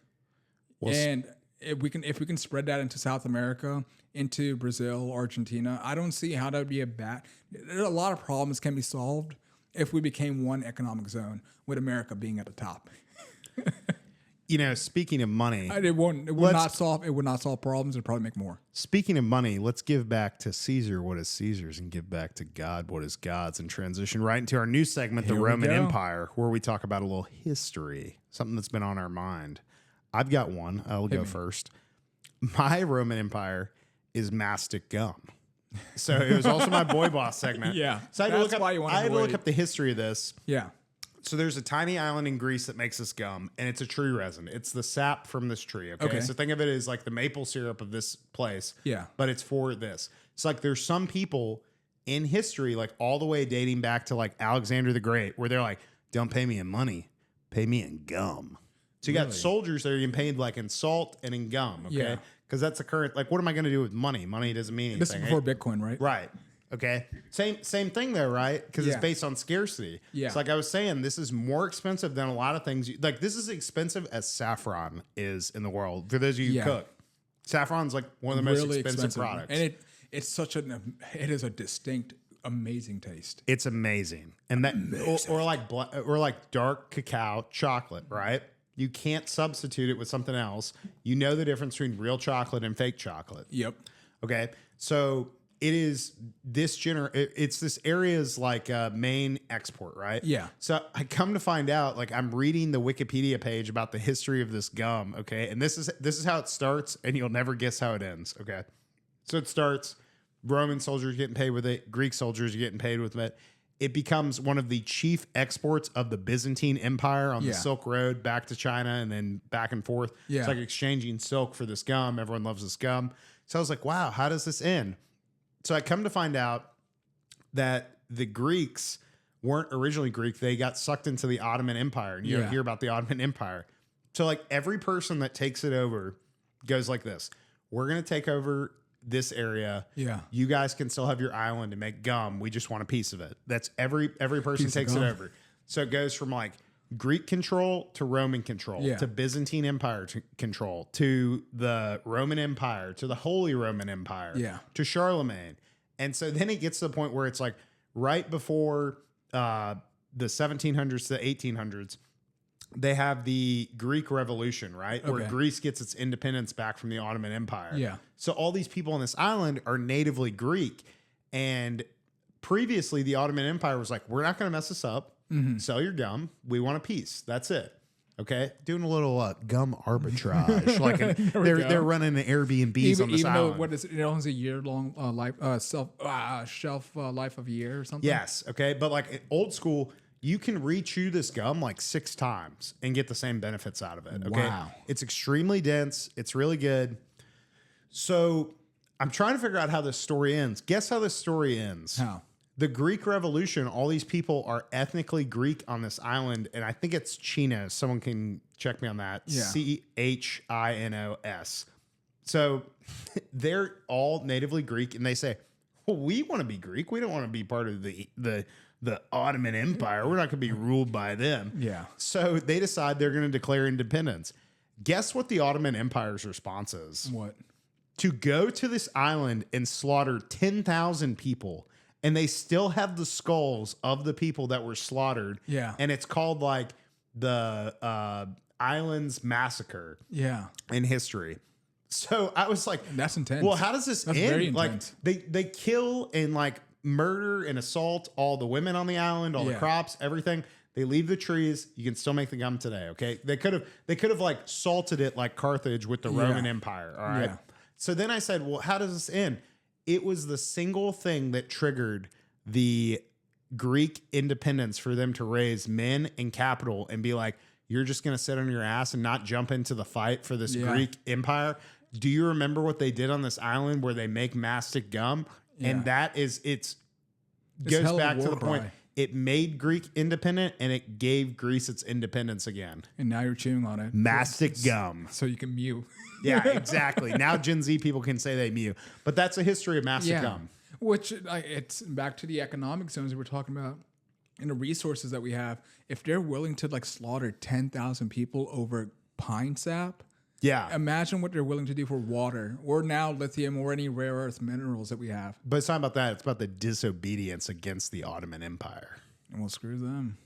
[SPEAKER 2] and if we can spread that into South America, into Brazil, Argentina, I don't see how that would be a bad. A lot of problems can be solved if we became one economic zone, with America being at the top.
[SPEAKER 1] You know, speaking of money,
[SPEAKER 2] It would not solve problems. It'd probably make more.
[SPEAKER 1] speaking of money, let's give back to Caesar what is Caesar's and give back to God what is God's, and transition right into our new segment, the
[SPEAKER 2] Here we
[SPEAKER 1] Roman
[SPEAKER 2] go.
[SPEAKER 1] Empire, where we talk about a little history, something that's been on our mind. I've got one. I'll go first. My Roman Empire is Mastic gum. So it was also my boy boss segment.
[SPEAKER 2] Yeah,
[SPEAKER 1] So I had to
[SPEAKER 2] that's
[SPEAKER 1] look
[SPEAKER 2] why you
[SPEAKER 1] up,
[SPEAKER 2] wanted
[SPEAKER 1] I had
[SPEAKER 2] to
[SPEAKER 1] to look
[SPEAKER 2] wait.
[SPEAKER 1] up the history of this.
[SPEAKER 2] Yeah.
[SPEAKER 1] So there's a tiny island in Greece that makes this gum, and it's a tree resin. It's the sap from this tree. Okay. So think of it as like the maple syrup of this place.
[SPEAKER 2] Yeah.
[SPEAKER 1] But it's for this. It's like there's some people in history, like all the way dating back to like Alexander the Great, where they're like, don't pay me in money, pay me in gum. So you got soldiers that are getting paid like in salt and in gum. Okay.
[SPEAKER 2] Yeah.
[SPEAKER 1] Because that's the current, like, what am I going to do with money? Money doesn't mean anything.
[SPEAKER 2] This is before Bitcoin, right?
[SPEAKER 1] Right. Okay. Same thing though, right? Because it's
[SPEAKER 2] Yeah.
[SPEAKER 1] based on scarcity.
[SPEAKER 2] Yeah.
[SPEAKER 1] It's like I was saying, this is more expensive than a lot of things. Like this is expensive as saffron is in the world. For those of you who cook, saffron's like one of the most expensive products.
[SPEAKER 2] And it is a distinct, amazing taste.
[SPEAKER 1] It's amazing. And that or like dark cacao chocolate, right? You can't substitute it with something else. You know the difference between real chocolate and fake chocolate.
[SPEAKER 2] Yep.
[SPEAKER 1] Okay. So it is it's this area's like main export, right?
[SPEAKER 2] Yeah.
[SPEAKER 1] So I come to find out, like I'm reading the Wikipedia page about the history of this gum, okay? And this is how it starts, and you'll never guess how it ends, okay? So it starts, Roman soldiers getting paid with it, Greek soldiers getting paid with it. It becomes one of the chief exports of the Byzantine Empire on the Silk Road back to China and then back and forth.
[SPEAKER 2] Yeah.
[SPEAKER 1] It's like exchanging silk for this gum. Everyone loves this gum. So I was like, wow, how does this end? So I come to find out that the Greeks weren't originally Greek. They got sucked into the Ottoman Empire. And you don't hear about the Ottoman Empire. So like every person that takes it over goes like this. We're going to take over this area.
[SPEAKER 2] Yeah.
[SPEAKER 1] You guys can still have your island and make gum. We just want a piece of it. That's every person takes it over. So it goes from like Greek control to Roman control to Byzantine Empire control to the Roman Empire to the Holy Roman Empire to Charlemagne. And so then it gets to the point where it's like right before the 1700s to the 1800s, they have the Greek Revolution, right? Where Greece gets its independence back from the Ottoman Empire.
[SPEAKER 2] Yeah.
[SPEAKER 1] So all these people on this island are natively Greek. And previously, the Ottoman Empire was like, we're not going to mess this up. Sell your gum. We want a piece. That's it. Okay. Doing a little gum arbitrage. Like they're running the Airbnbs on this
[SPEAKER 2] even
[SPEAKER 1] island.
[SPEAKER 2] though it only has a year-long shelf life of a year or something.
[SPEAKER 1] Yes. Okay. But like old school, you can re-chew this gum like 6 times and get the same benefits out of it. Okay.
[SPEAKER 2] Wow.
[SPEAKER 1] It's extremely dense. It's really good. So I'm trying to figure out how this story ends. Guess how this story ends?
[SPEAKER 2] How?
[SPEAKER 1] The Greek Revolution, all these people are ethnically Greek on this island, and I think it's Chinos. Someone can check me on that.
[SPEAKER 2] Yeah.
[SPEAKER 1] Chinos. So they're all natively Greek, and they say, well, we want to be Greek. We don't want to be part of the Ottoman Empire. We're not going to be ruled by them.
[SPEAKER 2] Yeah.
[SPEAKER 1] So they decide they're going to declare independence. Guess what the Ottoman Empire's response is?
[SPEAKER 2] What?
[SPEAKER 1] To go to this island and slaughter 10,000 people. And they still have the skulls of the people that were slaughtered.
[SPEAKER 2] Yeah.
[SPEAKER 1] And it's called like the Islands Massacre.
[SPEAKER 2] Yeah.
[SPEAKER 1] In history. So I was like,
[SPEAKER 2] that's intense.
[SPEAKER 1] Well, how does this end?
[SPEAKER 2] Very
[SPEAKER 1] like
[SPEAKER 2] intense.
[SPEAKER 1] they kill and like murder and assault all the women on the island, all the crops, everything. They leave the trees. You can still make the gum today. Okay. They could have like salted it like Carthage with the Roman Empire. All right.
[SPEAKER 2] Yeah.
[SPEAKER 1] So then I said, well, how does this end? It was the single thing that triggered the Greek independence for them to raise men and capital and be like, you're just going to sit on your ass and not jump into the fight for this Greek empire. Do you remember what they did on this island where they make mastic gum? Yeah. And that is, it's goes back to the point. It made Greek independent and it gave Greece its independence again.
[SPEAKER 2] And now you're chewing on it.
[SPEAKER 1] Mastic gum.
[SPEAKER 2] So you can mew.
[SPEAKER 1] Yeah, exactly. Now Gen Z people can say they mew. But that's a history of mastic gum.
[SPEAKER 2] Which it's back to the economic zones that we're talking about and the resources that we have. If they're willing to like slaughter 10,000 people over pine sap, imagine what they're willing to do for water or now lithium or any rare earth minerals that we have.
[SPEAKER 1] But it's not about that. It's about the disobedience against the Ottoman Empire.
[SPEAKER 2] Well, screw them.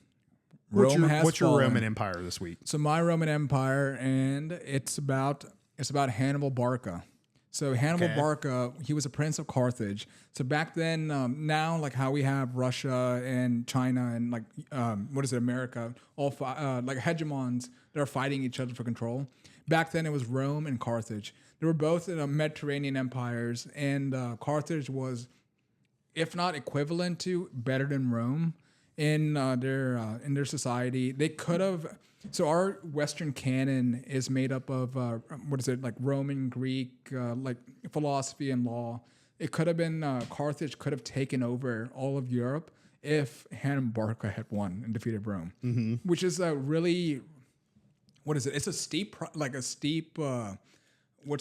[SPEAKER 1] What's your Roman Empire this week?
[SPEAKER 2] So my Roman Empire, and it's about Hannibal Barka. So Hannibal Barka, he was a prince of Carthage. So back then, now like how we have Russia and China and like America, all like hegemons that are fighting each other for control. Back then, it was Rome and Carthage. They were both Mediterranean empires, and Carthage was, if not equivalent to, better than Rome in their society. They could have. So our Western canon is made up of like Roman, Greek, like philosophy and law. It could have been Carthage could have taken over all of Europe if Hannibal Barca had won and defeated Rome, which is a really, what is it? It's a steep what's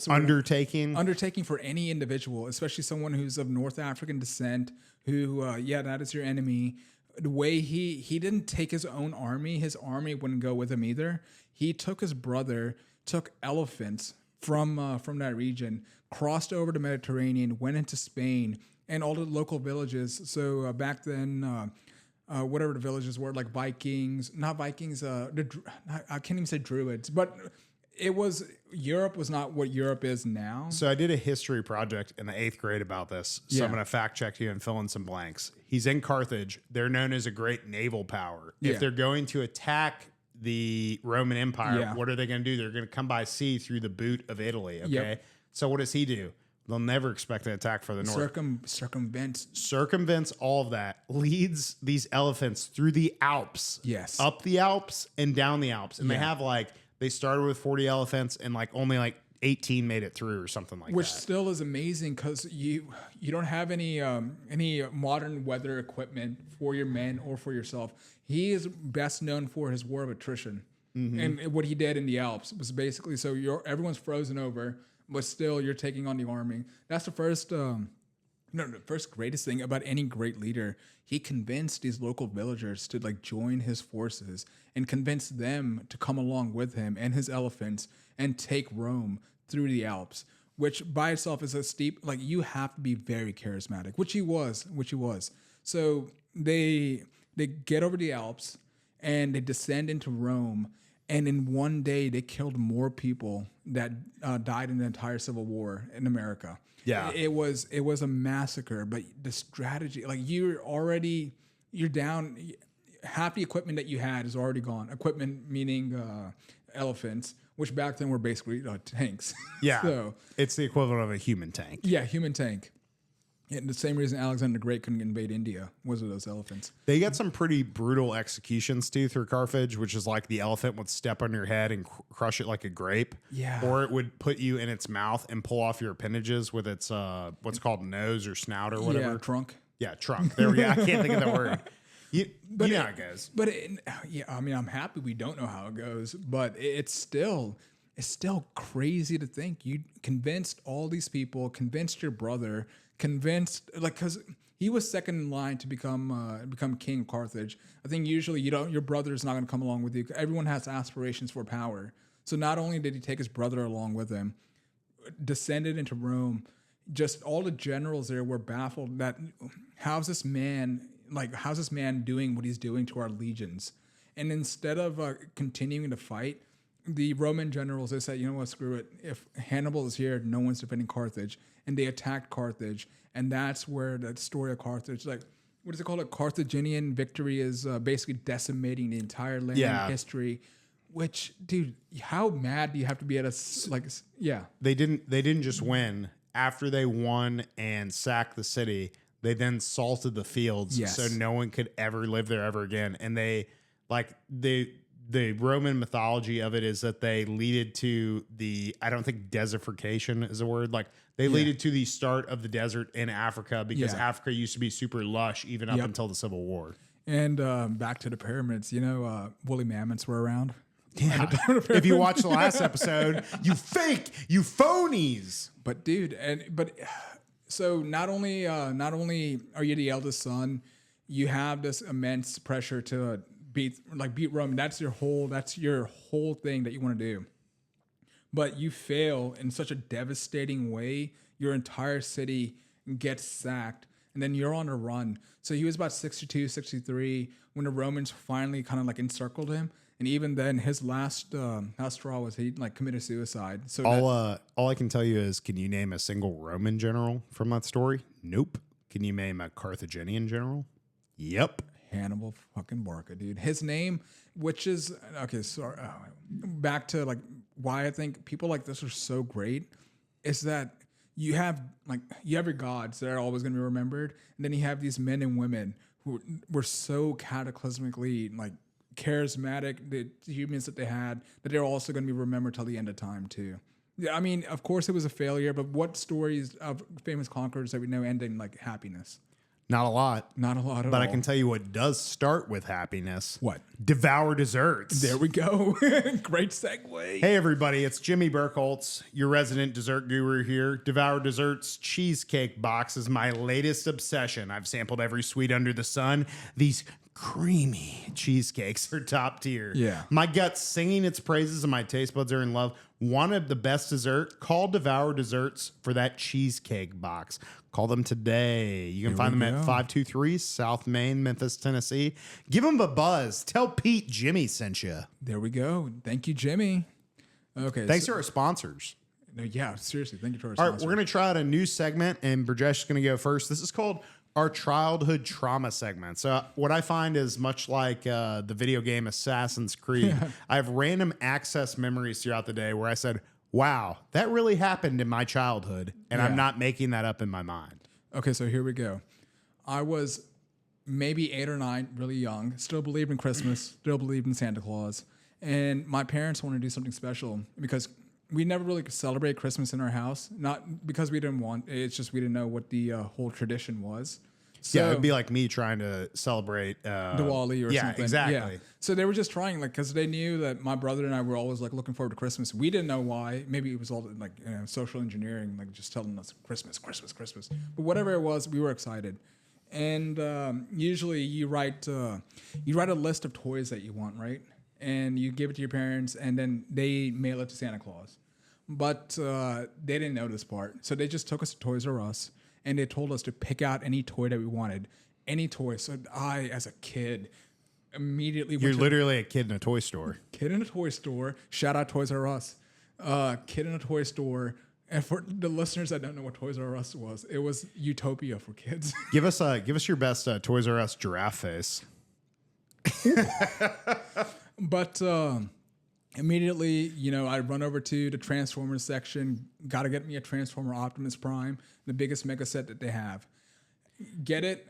[SPEAKER 2] the
[SPEAKER 1] undertaking?
[SPEAKER 2] Undertaking for any individual, especially someone who's of North African descent. Who, that is your enemy. The way he didn't take his own army, his army wouldn't go with him either. He took his brother, took elephants from that region, crossed over the Mediterranean, went into Spain and all the local villages. So back then, whatever the villages were, like not Vikings. I can't even say Druids, but Europe was not what Europe is now.
[SPEAKER 1] So I did a history project in the 8th grade about this. So I'm going to fact check you and fill in some blanks. He's in Carthage. They're known as a great naval power. If they're going to attack the Roman Empire, what are they going to do? They're going to come by sea through the boot of Italy. Okay. So what does he do? They'll never expect an attack for the north. Circumvents all of that. Leads these elephants through the Alps.
[SPEAKER 2] Yes.
[SPEAKER 1] Up the Alps and down the Alps. And they have they started with 40 elephants and only 18 made it through or something like that.
[SPEAKER 2] Which still is amazing because you don't have any modern weather equipment for your men or for yourself. He is best known for his war of attrition. And what he did in the Alps was basically everyone's frozen over, but still you're taking on the army. That's the first the first greatest thing about any great leader. He convinced these local villagers to join his forces and convince them to come along with him and his elephants and take Rome through the Alps, which by itself is a steep, you have to be very charismatic, which he was. So they get over the Alps and they descend into Rome. And in one day, they killed more people that died in the entire Civil War in America. Yeah, it was a massacre. But the strategy, you're down. Half the equipment that you had is already gone. Equipment meaning elephants, which back then were basically tanks.
[SPEAKER 1] Yeah, so it's the equivalent of a human tank.
[SPEAKER 2] Yeah, human tank. And the same reason Alexander the Great couldn't invade India was with those elephants.
[SPEAKER 1] They got some pretty brutal executions too through Carthage, which is the elephant would step on your head and crush it like a grape.
[SPEAKER 2] Yeah.
[SPEAKER 1] Or it would put you in its mouth and pull off your appendages with its what's called nose or snout or whatever.
[SPEAKER 2] Yeah, trunk.
[SPEAKER 1] Yeah, trunk. There we go. I can't think of that word. You know how it goes.
[SPEAKER 2] But I'm happy we don't know how it goes, but it's still crazy to think you convinced all these people, convinced your brother, because he was second in line to become king of Carthage. I think usually your brother's not going to come along with you. Everyone has aspirations for power. So not only did he take his brother along with him, descended into Rome, just all the generals there were baffled that how's this man doing what he's doing to our legions? And instead of continuing to fight, the Roman generals, they said, you know what, screw it. If Hannibal is here, no one's defending Carthage. And they attacked Carthage. And that's where the story of Carthage, what is it called? A Carthaginian victory is basically decimating the entire land history. Which, dude, how mad do you have to be at yeah.
[SPEAKER 1] They didn't just win. After they won and sacked the city, they then salted the fields so no one could ever live there ever again. And the Roman mythology of it is that they leaded to I don't think desertification is a word. Like they leaded to the start of the desert in Africa because Africa used to be super lush even up until the Civil War.
[SPEAKER 2] And back to the pyramids, woolly mammoths were around.
[SPEAKER 1] Yeah. If you watch the last episode, you phonies.
[SPEAKER 2] But dude, so not only are you the eldest son, you have this immense pressure to beat Rome. That's your whole thing that you want to do. But you fail in such a devastating way, your entire city gets sacked, and then you're on a run. So he was about 62, 63 when the Romans finally kind of like encircled him. And even then, his last straw was he committed suicide. So
[SPEAKER 1] all I can tell you is, can you name a single Roman general from that story? Nope. Can you name a Carthaginian general? Yep.
[SPEAKER 2] Hannibal fucking Barka, dude. His name, which is okay. Sorry. Back to why I think people like this are so great, is that you have your gods that are always going to be remembered, and then you have these men and women who were so cataclysmically charismatic, the humans that they had, that they're also going to be remembered till the end of time too. Yeah, I mean, of course it was a failure, but what stories of famous conquerors that we know end in happiness?
[SPEAKER 1] Not a lot.
[SPEAKER 2] Not a lot at all.
[SPEAKER 1] But I can tell you what does start with happiness.
[SPEAKER 2] What?
[SPEAKER 1] Devour Desserts.
[SPEAKER 2] There we go. Great segue.
[SPEAKER 1] Hey, everybody. It's Jimmy Burkholtz, your resident dessert guru here. Devour Desserts cheesecake box is my latest obsession. I've sampled every sweet under the sun. These creamy cheesecakes are top tier.
[SPEAKER 2] Yeah.
[SPEAKER 1] My gut's singing its praises and my taste buds are in love. Wanted the best dessert? Call Devour Desserts for that cheesecake box. Call them today. You can find them at 523 South Main, Memphis, Tennessee. Give them a buzz. Tell Pete Jimmy sent you.
[SPEAKER 2] There we go. Thank you, Jimmy. Okay.
[SPEAKER 1] Thanks to our sponsors.
[SPEAKER 2] No, yeah, seriously. Thank you to our
[SPEAKER 1] All
[SPEAKER 2] sponsors.
[SPEAKER 1] right, we're going to try out a new segment, and Brijesh is going to go first. This is called our childhood trauma segment. So what I find is much like the video game Assassin's Creed, I have random access memories throughout the day where I said, wow, that really happened in my childhood, and I'm not making that up in my mind.
[SPEAKER 2] Okay, so here we go. I was maybe 8 or 9, really young, still believed in Christmas, still believed in Santa Claus, and my parents wanted to do something special because we never really celebrate Christmas in our house, not because we didn't want, it's just we didn't know what the whole tradition was. So,
[SPEAKER 1] yeah, it'd be like me trying to celebrate
[SPEAKER 2] Diwali or something.
[SPEAKER 1] Yeah, exactly.
[SPEAKER 2] Yeah. So they were just trying, because they knew that my brother and I were always looking forward to Christmas. We didn't know why. Maybe it was all social engineering, just telling us Christmas, Christmas, Christmas. But whatever it was, we were excited. And usually you write a list of toys that you want, right? And you give it to your parents, and then they mail it to Santa Claus. But they didn't know this part, so they just took us to Toys R Us. And they told us to pick out any toy that we wanted, any toy. So I, as a kid, immediately
[SPEAKER 1] You're literally a kid in a toy store.
[SPEAKER 2] Kid in a toy store. Shout out Toys R Us. Kid in a toy store. And for the listeners that don't know what Toys R Us was, it was utopia for kids.
[SPEAKER 1] Give us your best Toys R Us giraffe face.
[SPEAKER 2] But immediately, I run over to the Transformers section. Got to get me a Transformer Optimus Prime, the biggest mega set that they have. Get it?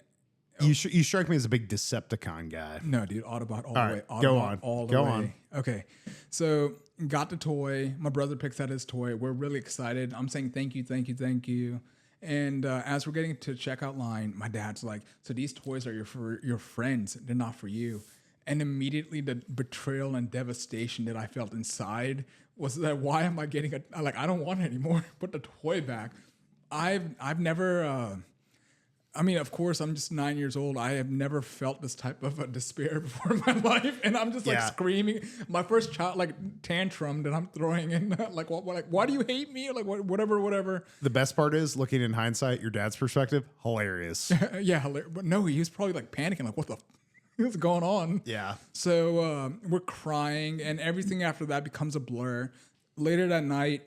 [SPEAKER 1] You strike me as a big Decepticon guy.
[SPEAKER 2] No, dude, Autobot all the way. Autobot
[SPEAKER 1] Go on.
[SPEAKER 2] All the
[SPEAKER 1] Go
[SPEAKER 2] way.
[SPEAKER 1] on.
[SPEAKER 2] Okay, so got the toy. My brother picks out his toy. We're really excited. I'm saying thank you, thank you, thank you. And as we're getting to the checkout line, my dad's like, so these toys are for your friends. They're not for you. And immediately the betrayal and devastation that I felt inside was that, why am I getting I don't want it anymore. Put the toy back. I've never, of course, I'm just 9 years old. I have never felt this type of despair before in my life. And I'm just screaming. My first child, tantrum that I'm throwing in, why do you hate me? Whatever.
[SPEAKER 1] The best part is, looking in hindsight, your dad's perspective, hilarious.
[SPEAKER 2] Yeah, hilarious. But no, he was probably panicking, what the what's going on?
[SPEAKER 1] Yeah.
[SPEAKER 2] So we're crying, and everything after that becomes a blur. Later that night,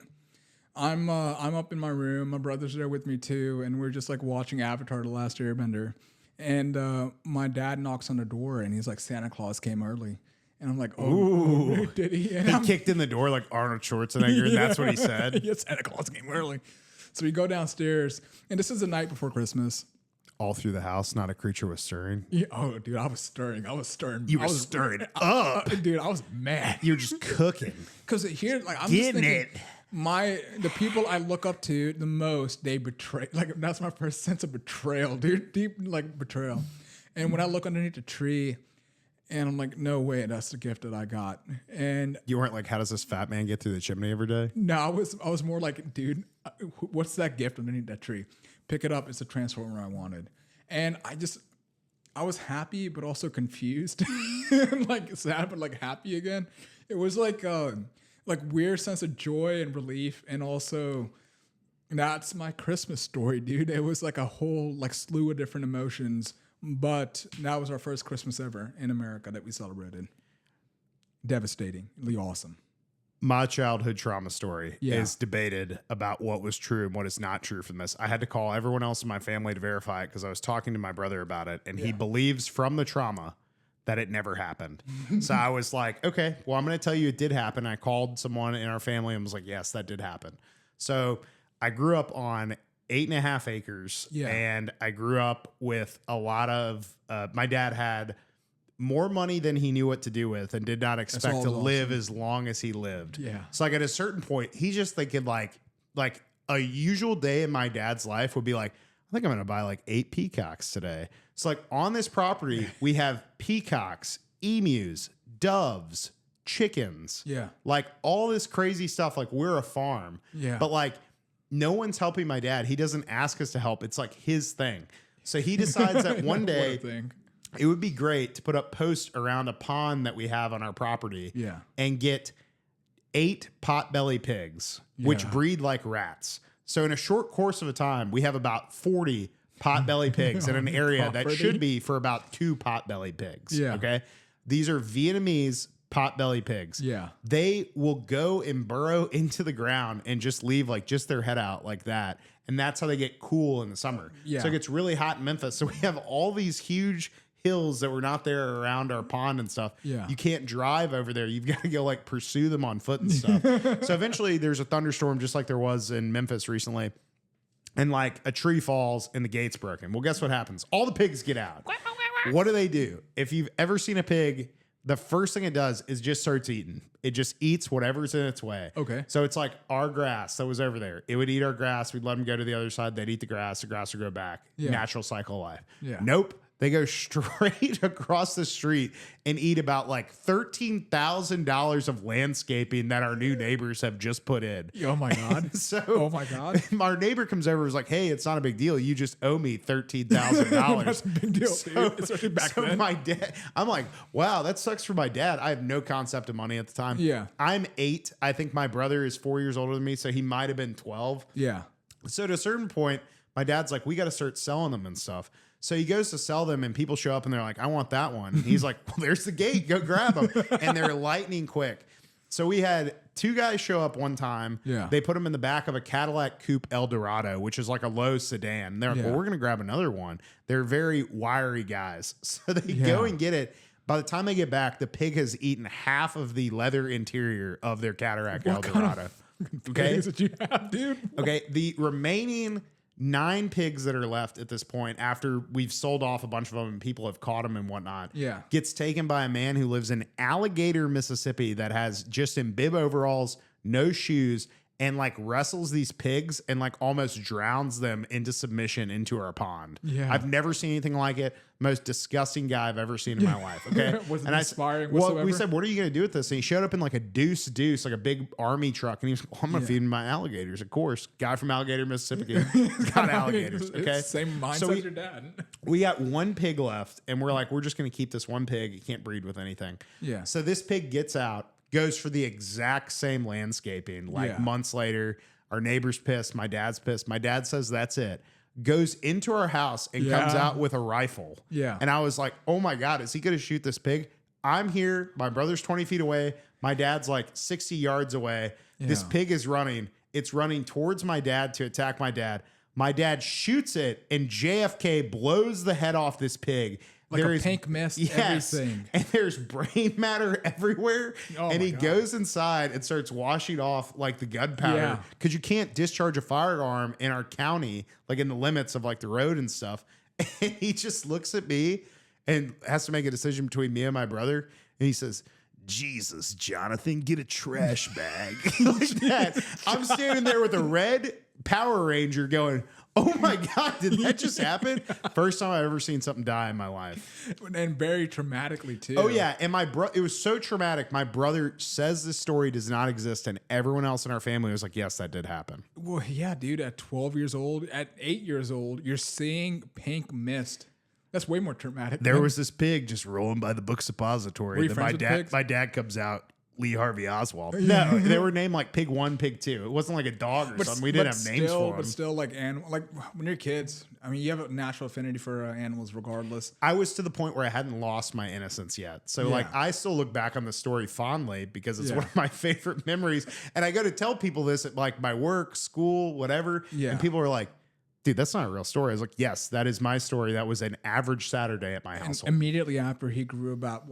[SPEAKER 2] I'm up in my room. My brother's there with me too, and we're just watching Avatar: The Last Airbender. And my dad knocks on the door, and he's like, Santa Claus came early. And I'm like,
[SPEAKER 1] Ooh.
[SPEAKER 2] did he? And
[SPEAKER 1] He kicked in the door like Arnold Schwarzenegger, and that's what he said.
[SPEAKER 2] Yes, Santa Claus came early. So we go downstairs, and this is the night before Christmas.
[SPEAKER 1] All through the house, not a creature was stirring.
[SPEAKER 2] Yeah, oh, dude, I was stirring.
[SPEAKER 1] You were stirring up.
[SPEAKER 2] Dude, I was mad.
[SPEAKER 1] You're just cooking.
[SPEAKER 2] Because here, like, I'm
[SPEAKER 1] Getting
[SPEAKER 2] just thinking, the people I look up to the most, they betray. Like, that's my first sense of betrayal, dude. Deep, like, betrayal. And when I look underneath the tree, and I'm like, no way, that's the gift that I got. And
[SPEAKER 1] You weren't like, how does this fat man get through the chimney every day?
[SPEAKER 2] no, I was more like, dude, what's that gift underneath that tree? Pick it up. It's the transformer I wanted. And I was happy, but also confused. Like sad, but like happy again. It was like weird sense of joy and relief. And also that's my Christmas story, dude. It was like a whole like slew of different emotions. But that was our first Christmas ever in America that we celebrated. Devastatingly awesome.
[SPEAKER 1] My childhood trauma story is debated about what was true and what is not true from this. I had to call everyone else in my family to verify it because I was talking to my brother about it, and he believes from the trauma that it never happened. So I was like, okay, well, I'm going to tell you it did happen. I called someone in our family and was like, yes, that did happen. So I grew up on 8.5 acres, and I grew up with a lot of, my dad had more money than he knew what to do with and did not expect to live as long as he lived.
[SPEAKER 2] Yeah.
[SPEAKER 1] So like at a certain point, he's just thinking like a usual day in my dad's life would be like, I think I'm going to buy like 8 peacocks today. So like on this property, we have peacocks, emus, doves, chickens.
[SPEAKER 2] Yeah.
[SPEAKER 1] Like all this crazy stuff. Like we're a farm.
[SPEAKER 2] Yeah.
[SPEAKER 1] But like no one's helping my dad. He doesn't ask us to help. It's like his thing. So he decides that one day it would be great to put up posts around a pond that we have on our property and get 8 potbelly pigs, which breed like rats. So in a short course of a time, we have about 40 potbelly pigs in an area that should be for about 2 potbelly pigs.
[SPEAKER 2] Yeah.
[SPEAKER 1] Okay. These are Vietnamese potbelly pigs.
[SPEAKER 2] Yeah.
[SPEAKER 1] They will go and burrow into the ground and just leave like just their head out like that. And that's how they get cool in the summer.
[SPEAKER 2] Yeah.
[SPEAKER 1] So it gets really hot in Memphis. So we have all these huge hills that were not there around our pond and stuff.
[SPEAKER 2] Yeah.
[SPEAKER 1] You can't drive over there. You've got to go like pursue them on foot and stuff. So eventually there's a thunderstorm just like there was in Memphis recently. And like a tree falls and the gate's broken. Well, guess what happens? All the pigs get out. What do? If you've ever seen a pig, the first thing it does is just starts eating. It just eats whatever's in its way.
[SPEAKER 2] Okay.
[SPEAKER 1] So it's like our grass that was over there. It would eat our grass. We'd let them go to the other side. They'd eat the grass. The grass would go back.
[SPEAKER 2] Yeah.
[SPEAKER 1] Natural cycle of life.
[SPEAKER 2] Yeah.
[SPEAKER 1] Nope. They go straight across the street and eat about like $13,000 of landscaping that our new neighbors have just put in.
[SPEAKER 2] Oh my God.
[SPEAKER 1] So
[SPEAKER 2] my God.
[SPEAKER 1] Our neighbor comes over and is like, hey, it's not a big deal. You just owe me $13,000.
[SPEAKER 2] That's a big deal, dude. Especially back then.
[SPEAKER 1] My dad, I'm like, wow, that sucks for my dad. I have no concept of money at the time.
[SPEAKER 2] Yeah.
[SPEAKER 1] I'm 8. I think my brother is 4 years older than me, so he might have been 12.
[SPEAKER 2] Yeah.
[SPEAKER 1] So to a certain point, my dad's like, we got to start selling them and stuff. So he goes to sell them and people show up and they're like, I want that one. And he's like, well, there's the gate. Go grab them. And they're lightning quick. So we had 2 guys show up one time.
[SPEAKER 2] Yeah.
[SPEAKER 1] They put them in the back of a Cadillac Coupe Eldorado, which is like a low sedan. And they're like, well, we're going to grab another one. They're very wiry guys. So they go and get it. By the time they get back, the pig has eaten half of the leather interior of their Cadillac Eldorado.
[SPEAKER 2] Okay. That you have, dude.
[SPEAKER 1] Okay. The remaining 9 pigs that are left at this point, after we've sold off a bunch of them and people have caught them and whatnot, gets taken by a man who lives in Alligator, Mississippi, that has just in bib overalls, no shoes, and like wrestles these pigs and like almost drowns them into submission into our pond.
[SPEAKER 2] Yeah.
[SPEAKER 1] I've never seen anything like it. Most disgusting guy I've ever seen in my life. Okay.
[SPEAKER 2] Wasn't
[SPEAKER 1] and
[SPEAKER 2] inspiring
[SPEAKER 1] well,
[SPEAKER 2] whatsoever?
[SPEAKER 1] we said, what are you going to do with this? And he showed up in like a deuce, like a big army truck. And he was like, well, I'm going to feed him my alligators. Of course. Guy from Alligator, Mississippi. Got alligators. Okay.
[SPEAKER 2] Same mindset as your dad.
[SPEAKER 1] We got 1 pig left and we're like, we're just going to keep this 1 pig. It can't breed with anything.
[SPEAKER 2] Yeah.
[SPEAKER 1] So this pig gets out, goes for the exact same landscaping. Like months later, our neighbor's pissed. My dad's pissed. My dad says that's it. Goes into our house and comes out with a rifle.
[SPEAKER 2] Yeah.
[SPEAKER 1] And I was like, oh my God, is he going to shoot this pig? I'm here. My brother's 20 feet away. My dad's like 60 yards away. This pig is running. It's running towards my dad to attack my dad. My dad shoots it and JFK blows the head off this pig.
[SPEAKER 2] Like
[SPEAKER 1] there
[SPEAKER 2] a
[SPEAKER 1] is
[SPEAKER 2] pink mist,
[SPEAKER 1] yes,
[SPEAKER 2] everything.
[SPEAKER 1] and there's brain matter everywhere.
[SPEAKER 2] Oh
[SPEAKER 1] and
[SPEAKER 2] my
[SPEAKER 1] he
[SPEAKER 2] God.
[SPEAKER 1] goes inside and starts washing off like the gunpowder
[SPEAKER 2] Yeah.
[SPEAKER 1] because you can't discharge a firearm in our county, like in the limits of like the road and stuff. And he just looks at me and has to make a decision between me and my brother. And he says, Jesus, Jonathan, get a trash bag. Like that. I'm standing there with a red Power Ranger going, oh my God, did that just happen? First time I've ever seen something die in my life.
[SPEAKER 2] And very traumatically too.
[SPEAKER 1] Oh yeah. And it was so traumatic. My brother says this story does not exist. And everyone else in our family was like, yes, that did happen.
[SPEAKER 2] Well, yeah, dude, at 12 years old, at 8 years old, you're seeing pink mist. That's way more traumatic.
[SPEAKER 1] There was this pig just rolling by the book suppository.
[SPEAKER 2] Were you
[SPEAKER 1] Then
[SPEAKER 2] friends with pigs?
[SPEAKER 1] my dad comes out, Lee Harvey Oswald. No, they were named like Pig 1, Pig 2. It wasn't like a dog or something. We didn't have names for them.
[SPEAKER 2] But still, like when you're kids, I mean, you have a natural affinity for animals regardless.
[SPEAKER 1] I was to the point where I hadn't lost my innocence yet. So like I still look back on the story fondly because it's one of my favorite memories. And I go to tell people this at like my work, school, whatever.
[SPEAKER 2] Yeah.
[SPEAKER 1] And people are like, dude, that's not a real story. I was like, yes, that is my story. That was an average Saturday at my household.
[SPEAKER 2] Immediately after he grew about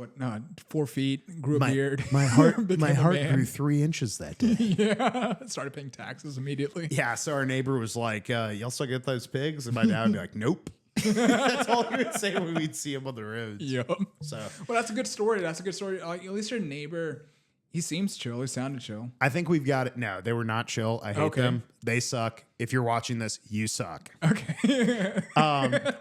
[SPEAKER 2] 4 feet, grew a beard.
[SPEAKER 1] My heart
[SPEAKER 2] became a man.
[SPEAKER 1] grew 3 inches that day.
[SPEAKER 2] Yeah, started paying taxes immediately.
[SPEAKER 1] Yeah, so our neighbor was like, y'all still get those pigs? And my dad would be like, nope. That's all he would say when we'd see him on the roads.
[SPEAKER 2] Yep.
[SPEAKER 1] So
[SPEAKER 2] Well, that's a good story. That's a good story. Like, at least your neighbor, he seems chill. He sounded chill.
[SPEAKER 1] I think we've got it. No, they were not chill. I hate them. They suck. If you're watching this, you suck.
[SPEAKER 2] Okay.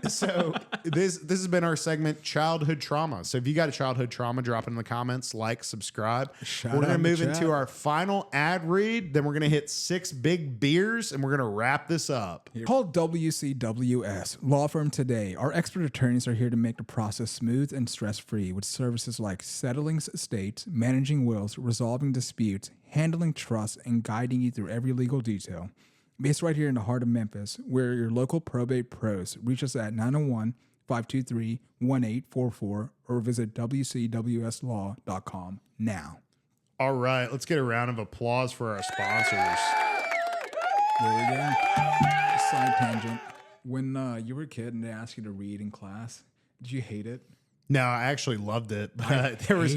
[SPEAKER 1] So this has been our segment, Childhood Trauma. So if you got a childhood trauma, drop it in the comments, like, subscribe.
[SPEAKER 2] Shout
[SPEAKER 1] We're
[SPEAKER 2] out
[SPEAKER 1] going to
[SPEAKER 2] in the
[SPEAKER 1] move into
[SPEAKER 2] chat.
[SPEAKER 1] our final ad read. Then we're going to hit 6 big beers and we're going to wrap this up.
[SPEAKER 2] Call WCWS, law firm today. Our expert attorneys are here to make the process smooth and stress-free with services like settling estates, managing wills, resolving disputes, handling trusts, and guiding you through every legal detail. Based right here in the heart of Memphis, we're your local probate pros. Reach us at 901-523-1844 or visit WCWSlaw.com now.
[SPEAKER 1] All right, let's get a round of applause for our sponsors.
[SPEAKER 2] There we go. Side tangent. When you were a kid and they asked you to read in class, did you hate it?
[SPEAKER 1] No, I actually loved it. But there was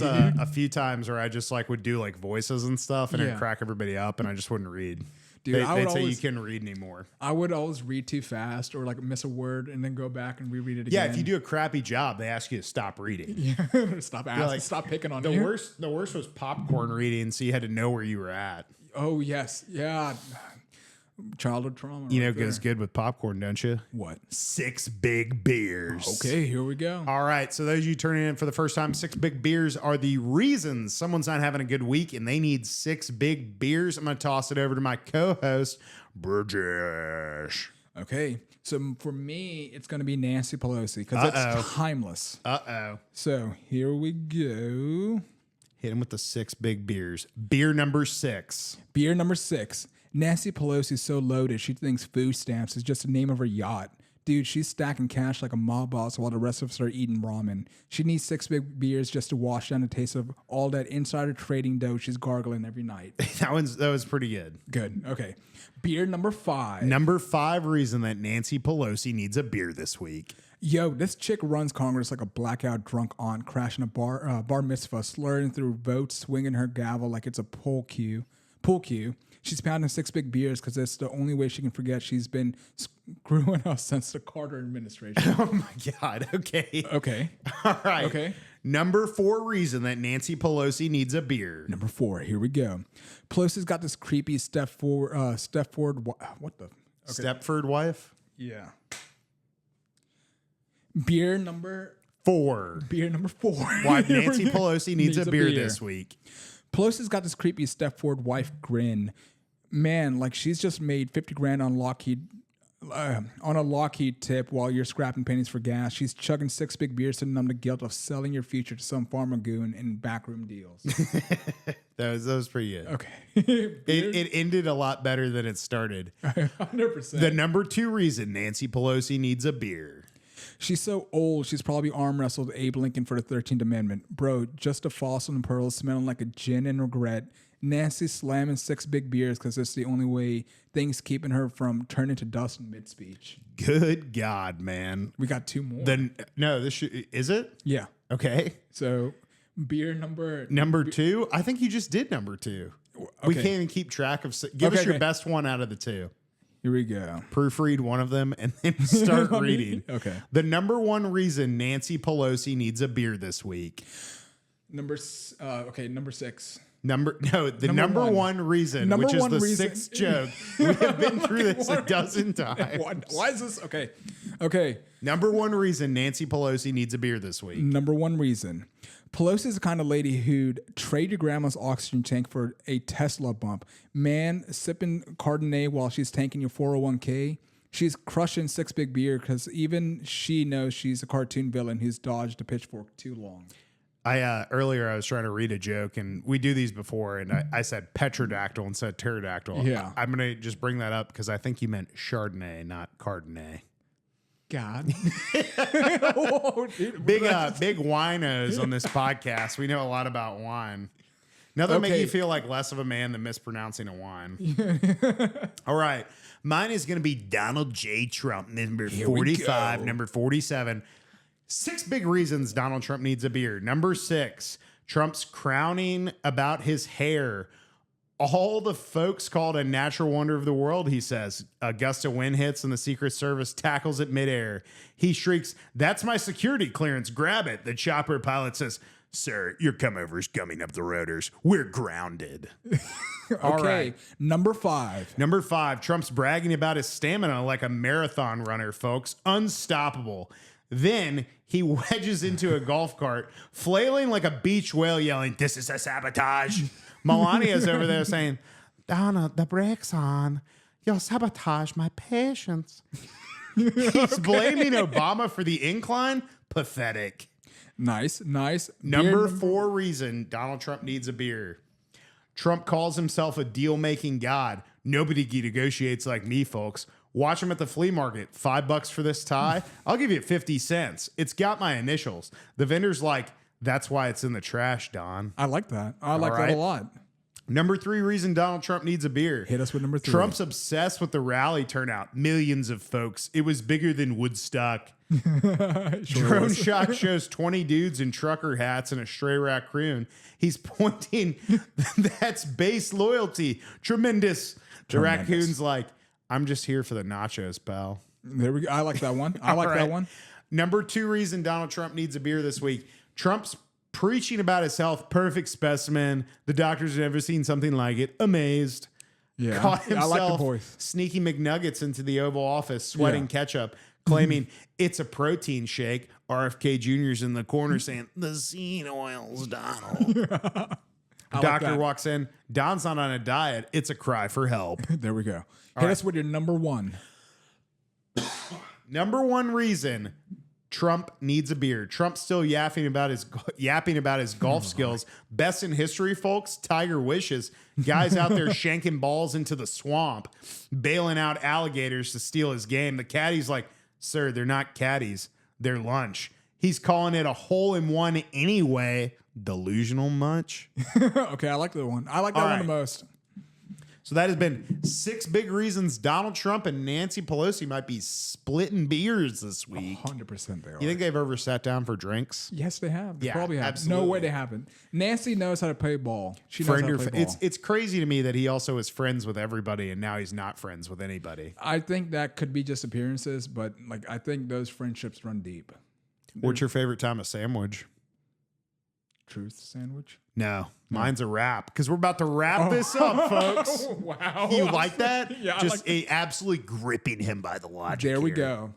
[SPEAKER 1] a few times where I just like would do like voices and stuff and it'd crack everybody up and I just wouldn't read.
[SPEAKER 2] Dude,
[SPEAKER 1] They'd say you couldn't read anymore.
[SPEAKER 2] I would always read too fast or like miss a word and then go back and reread it
[SPEAKER 1] Yeah,
[SPEAKER 2] again.
[SPEAKER 1] if you do a crappy job, they ask you to stop reading.
[SPEAKER 2] Yeah. Stop asking.
[SPEAKER 1] like,
[SPEAKER 2] Stop picking on
[SPEAKER 1] The
[SPEAKER 2] you.
[SPEAKER 1] worst was popcorn reading, so you had to know where you were at.
[SPEAKER 2] Oh, yes. Yeah. Childhood trauma.
[SPEAKER 1] You know,
[SPEAKER 2] right there.
[SPEAKER 1] goes good with popcorn, don't you?
[SPEAKER 2] What?
[SPEAKER 1] 6 big beers.
[SPEAKER 2] Okay, here we go.
[SPEAKER 1] All right. So those of you turning in for the first time, 6 big beers are the reasons someone's not having a good week and they need 6 big beers. I'm going to toss it over to my co-host, Brijesh.
[SPEAKER 2] Okay. So for me, it's going to be Nancy Pelosi because it's timeless.
[SPEAKER 1] Uh-oh.
[SPEAKER 2] So here we go.
[SPEAKER 1] Hit him with the 6 big beers. Beer number 6.
[SPEAKER 2] Beer number 6. Nancy Pelosi is so loaded, she thinks food stamps is just the name of her yacht. Dude, she's stacking cash like a mob boss while the rest of us are eating ramen. She needs 6 big beers just to wash down the taste of all that insider trading dough she's gargling every night.
[SPEAKER 1] That was pretty good.
[SPEAKER 2] Good. Okay. Beer number 5.
[SPEAKER 1] Number 5 reason that Nancy Pelosi needs a beer this week.
[SPEAKER 2] Yo, this chick runs Congress like a blackout drunk aunt, crashing a bar mitzvah, slurring through votes, swinging her gavel like it's a pool cue. She's pounding 6 big beers because that's the only way she can forget she's been screwing us since the Carter administration.
[SPEAKER 1] Oh my God. Okay.
[SPEAKER 2] Okay.
[SPEAKER 1] All right.
[SPEAKER 2] Okay.
[SPEAKER 1] Number 4 reason that Nancy Pelosi needs a beer.
[SPEAKER 2] Number 4. Here we go. Pelosi's got this creepy Stepford. What the? Okay.
[SPEAKER 1] Stepford wife?
[SPEAKER 2] Yeah. Beer number
[SPEAKER 1] 4.
[SPEAKER 2] Beer number 4.
[SPEAKER 1] Why Nancy Pelosi needs a beer this week.
[SPEAKER 2] Pelosi's got this creepy Stepford wife grin. Man, like she's just made 50 grand on a Lockheed tip while you're scrapping pennies for gas. She's chugging 6 big beers to numb the guilt of selling your future to some farmer goon in backroom deals.
[SPEAKER 1] That was pretty good.
[SPEAKER 2] Okay.
[SPEAKER 1] It ended a lot better than it started.
[SPEAKER 2] 100%.
[SPEAKER 1] The number 2 reason Nancy Pelosi needs a beer.
[SPEAKER 2] She's so old, she's probably arm wrestled Abe Lincoln for the 13th Amendment. Bro, just a fossil and pearls smelling like a gin and regret. Nancy slamming 6 big beers because it's the only way things keeping her from turning to dust in mid-speech.
[SPEAKER 1] Good God, man.
[SPEAKER 2] We got 2 more.
[SPEAKER 1] Then no, is it?
[SPEAKER 2] Yeah.
[SPEAKER 1] Okay.
[SPEAKER 2] So beer number
[SPEAKER 1] 2? I think you just did number 2. We can't even keep track of. Give us your best one out of the 2.
[SPEAKER 2] Here we go.
[SPEAKER 1] Proofread one of them and then start reading.
[SPEAKER 2] Okay.
[SPEAKER 1] The number 1 reason Nancy Pelosi needs a beer this week.
[SPEAKER 2] Number 6.
[SPEAKER 1] The number one reason, which is the 6th joke. We have been through this a dozen times.
[SPEAKER 2] Why is this? Okay.
[SPEAKER 1] Number 1 reason Nancy Pelosi needs a beer this week.
[SPEAKER 2] Number 1 reason. Pelosi's the kind of lady who'd trade your grandma's oxygen tank for a Tesla bump. Man, sipping Chardonnay while she's tanking your 401k. She's crushing 6 big beer because even she knows she's a cartoon villain who's dodged a pitchfork too long.
[SPEAKER 1] Earlier I was trying to read a joke, and we do these before, and I said petrodactyl instead of pterodactyl.
[SPEAKER 2] Yeah.
[SPEAKER 1] I'm going to just bring that up because I think you meant Chardonnay, not Chardonnay.
[SPEAKER 2] God.
[SPEAKER 1] Big winos on this podcast. We know a lot about wine. Nothing make you feel like less of a man than mispronouncing a wine. All right. Mine is going to be Donald J. Trump, number 45, number 47. 6 big reasons Donald Trump needs a beer. Number 6, Trump's crowning about his hair. All the folks call it a natural wonder of the world, he says. A gust of wind hits and the Secret Service tackles it midair. He shrieks, "That's my security clearance. Grab it." The chopper pilot says, "Sir, your come-over's gumming up the rotors. We're grounded." All right.
[SPEAKER 2] Number 5.
[SPEAKER 1] Number 5, Trump's bragging about his stamina like a marathon runner, folks. Unstoppable. Then he wedges into a golf cart, flailing like a beach whale, yelling, "This is a sabotage." Melania's over there saying, "Donna, the brake's on. You'll sabotage my patience." He's blaming Obama for the incline. Pathetic.
[SPEAKER 2] Nice.
[SPEAKER 1] Number 4 reason Donald Trump needs a beer. Trump calls himself a deal-making god. Nobody negotiates like me, folks. Watch him at the flea market. $5 for this tie? I'll give you 50 cents. It's got my initials. The vendor's like, "That's why it's in the trash, Don."
[SPEAKER 2] I like that. I like that a lot.
[SPEAKER 1] Number 3 reason Donald Trump needs a beer.
[SPEAKER 2] Hit us with number 3.
[SPEAKER 1] Trump's obsessed with the rally turnout. Millions of folks. It was bigger than Woodstock. Drone shot shows 20 dudes in trucker hats and a stray raccoon. He's pointing, "That's base loyalty. Tremendous." The raccoon's like, "I'm just here for the nachos, pal."
[SPEAKER 2] There we go. I like that one. That one.
[SPEAKER 1] Number 2 reason Donald Trump needs a beer this week. Trump's preaching about his health. Perfect specimen. The doctors have never seen something like it. Amazed.
[SPEAKER 2] Yeah.
[SPEAKER 1] Caught himself
[SPEAKER 2] I like the voice.
[SPEAKER 1] sneaking McNuggets into the Oval Office, sweating ketchup, claiming it's a protein shake. RFK Jr.'s in the corner saying, "The seed oils, Donald." Doctor walks in. Don's not on a diet. It's a cry for help.
[SPEAKER 2] There we go. Hit us with your number 1.
[SPEAKER 1] Number 1 reason Trump needs a beer. Trump's still yapping about his golf skills. Best in history, folks. Tiger wishes. Guys out there shanking balls into the swamp, bailing out alligators to steal his game. The caddy's like, "Sir, they're not caddies. They're lunch." He's calling it a hole-in-one anyway. Delusional much?
[SPEAKER 2] Okay, I like that one. I like that one the most.
[SPEAKER 1] So that has been 6 big reasons Donald Trump and Nancy Pelosi might be splitting beers this week.
[SPEAKER 2] 100% they are.
[SPEAKER 1] You think they've ever sat down for drinks?
[SPEAKER 2] Yes, they have. They
[SPEAKER 1] Yeah,
[SPEAKER 2] probably have.
[SPEAKER 1] absolutely.
[SPEAKER 2] No way they haven't. Nancy knows how to play ball. She knows how to play ball.
[SPEAKER 1] It's crazy to me that he also is friends with everybody and now he's not friends with anybody.
[SPEAKER 2] I think that could be just appearances, but I think those friendships run deep.
[SPEAKER 1] What's your favorite time of sandwich?
[SPEAKER 2] Truth sandwich?
[SPEAKER 1] No, mine's a wrap because we're about to wrap this up, folks.
[SPEAKER 2] Wow.
[SPEAKER 1] You like that?
[SPEAKER 2] Yeah,
[SPEAKER 1] Just absolutely gripping him by the logic.
[SPEAKER 2] There we
[SPEAKER 1] here.
[SPEAKER 2] go.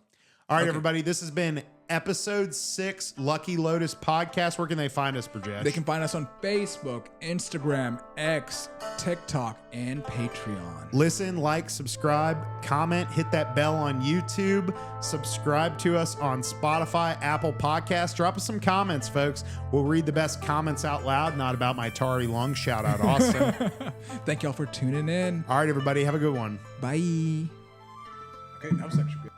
[SPEAKER 1] All right, everybody. This has been episode 6 Lucky Lotus podcast. Where can they find us, Brijesh?
[SPEAKER 2] They can find us on Facebook, Instagram, X, TikTok, and Patreon.
[SPEAKER 1] Listen, like, subscribe, comment, hit that bell on YouTube, subscribe to us on Spotify, Apple Podcasts. Drop us some comments, folks. We'll read the best comments out loud, not about my Tari Long shout out, Austin.
[SPEAKER 2] Thank y'all for tuning in.
[SPEAKER 1] All right, everybody. Have a good one.
[SPEAKER 2] Bye. Okay, that was actually good.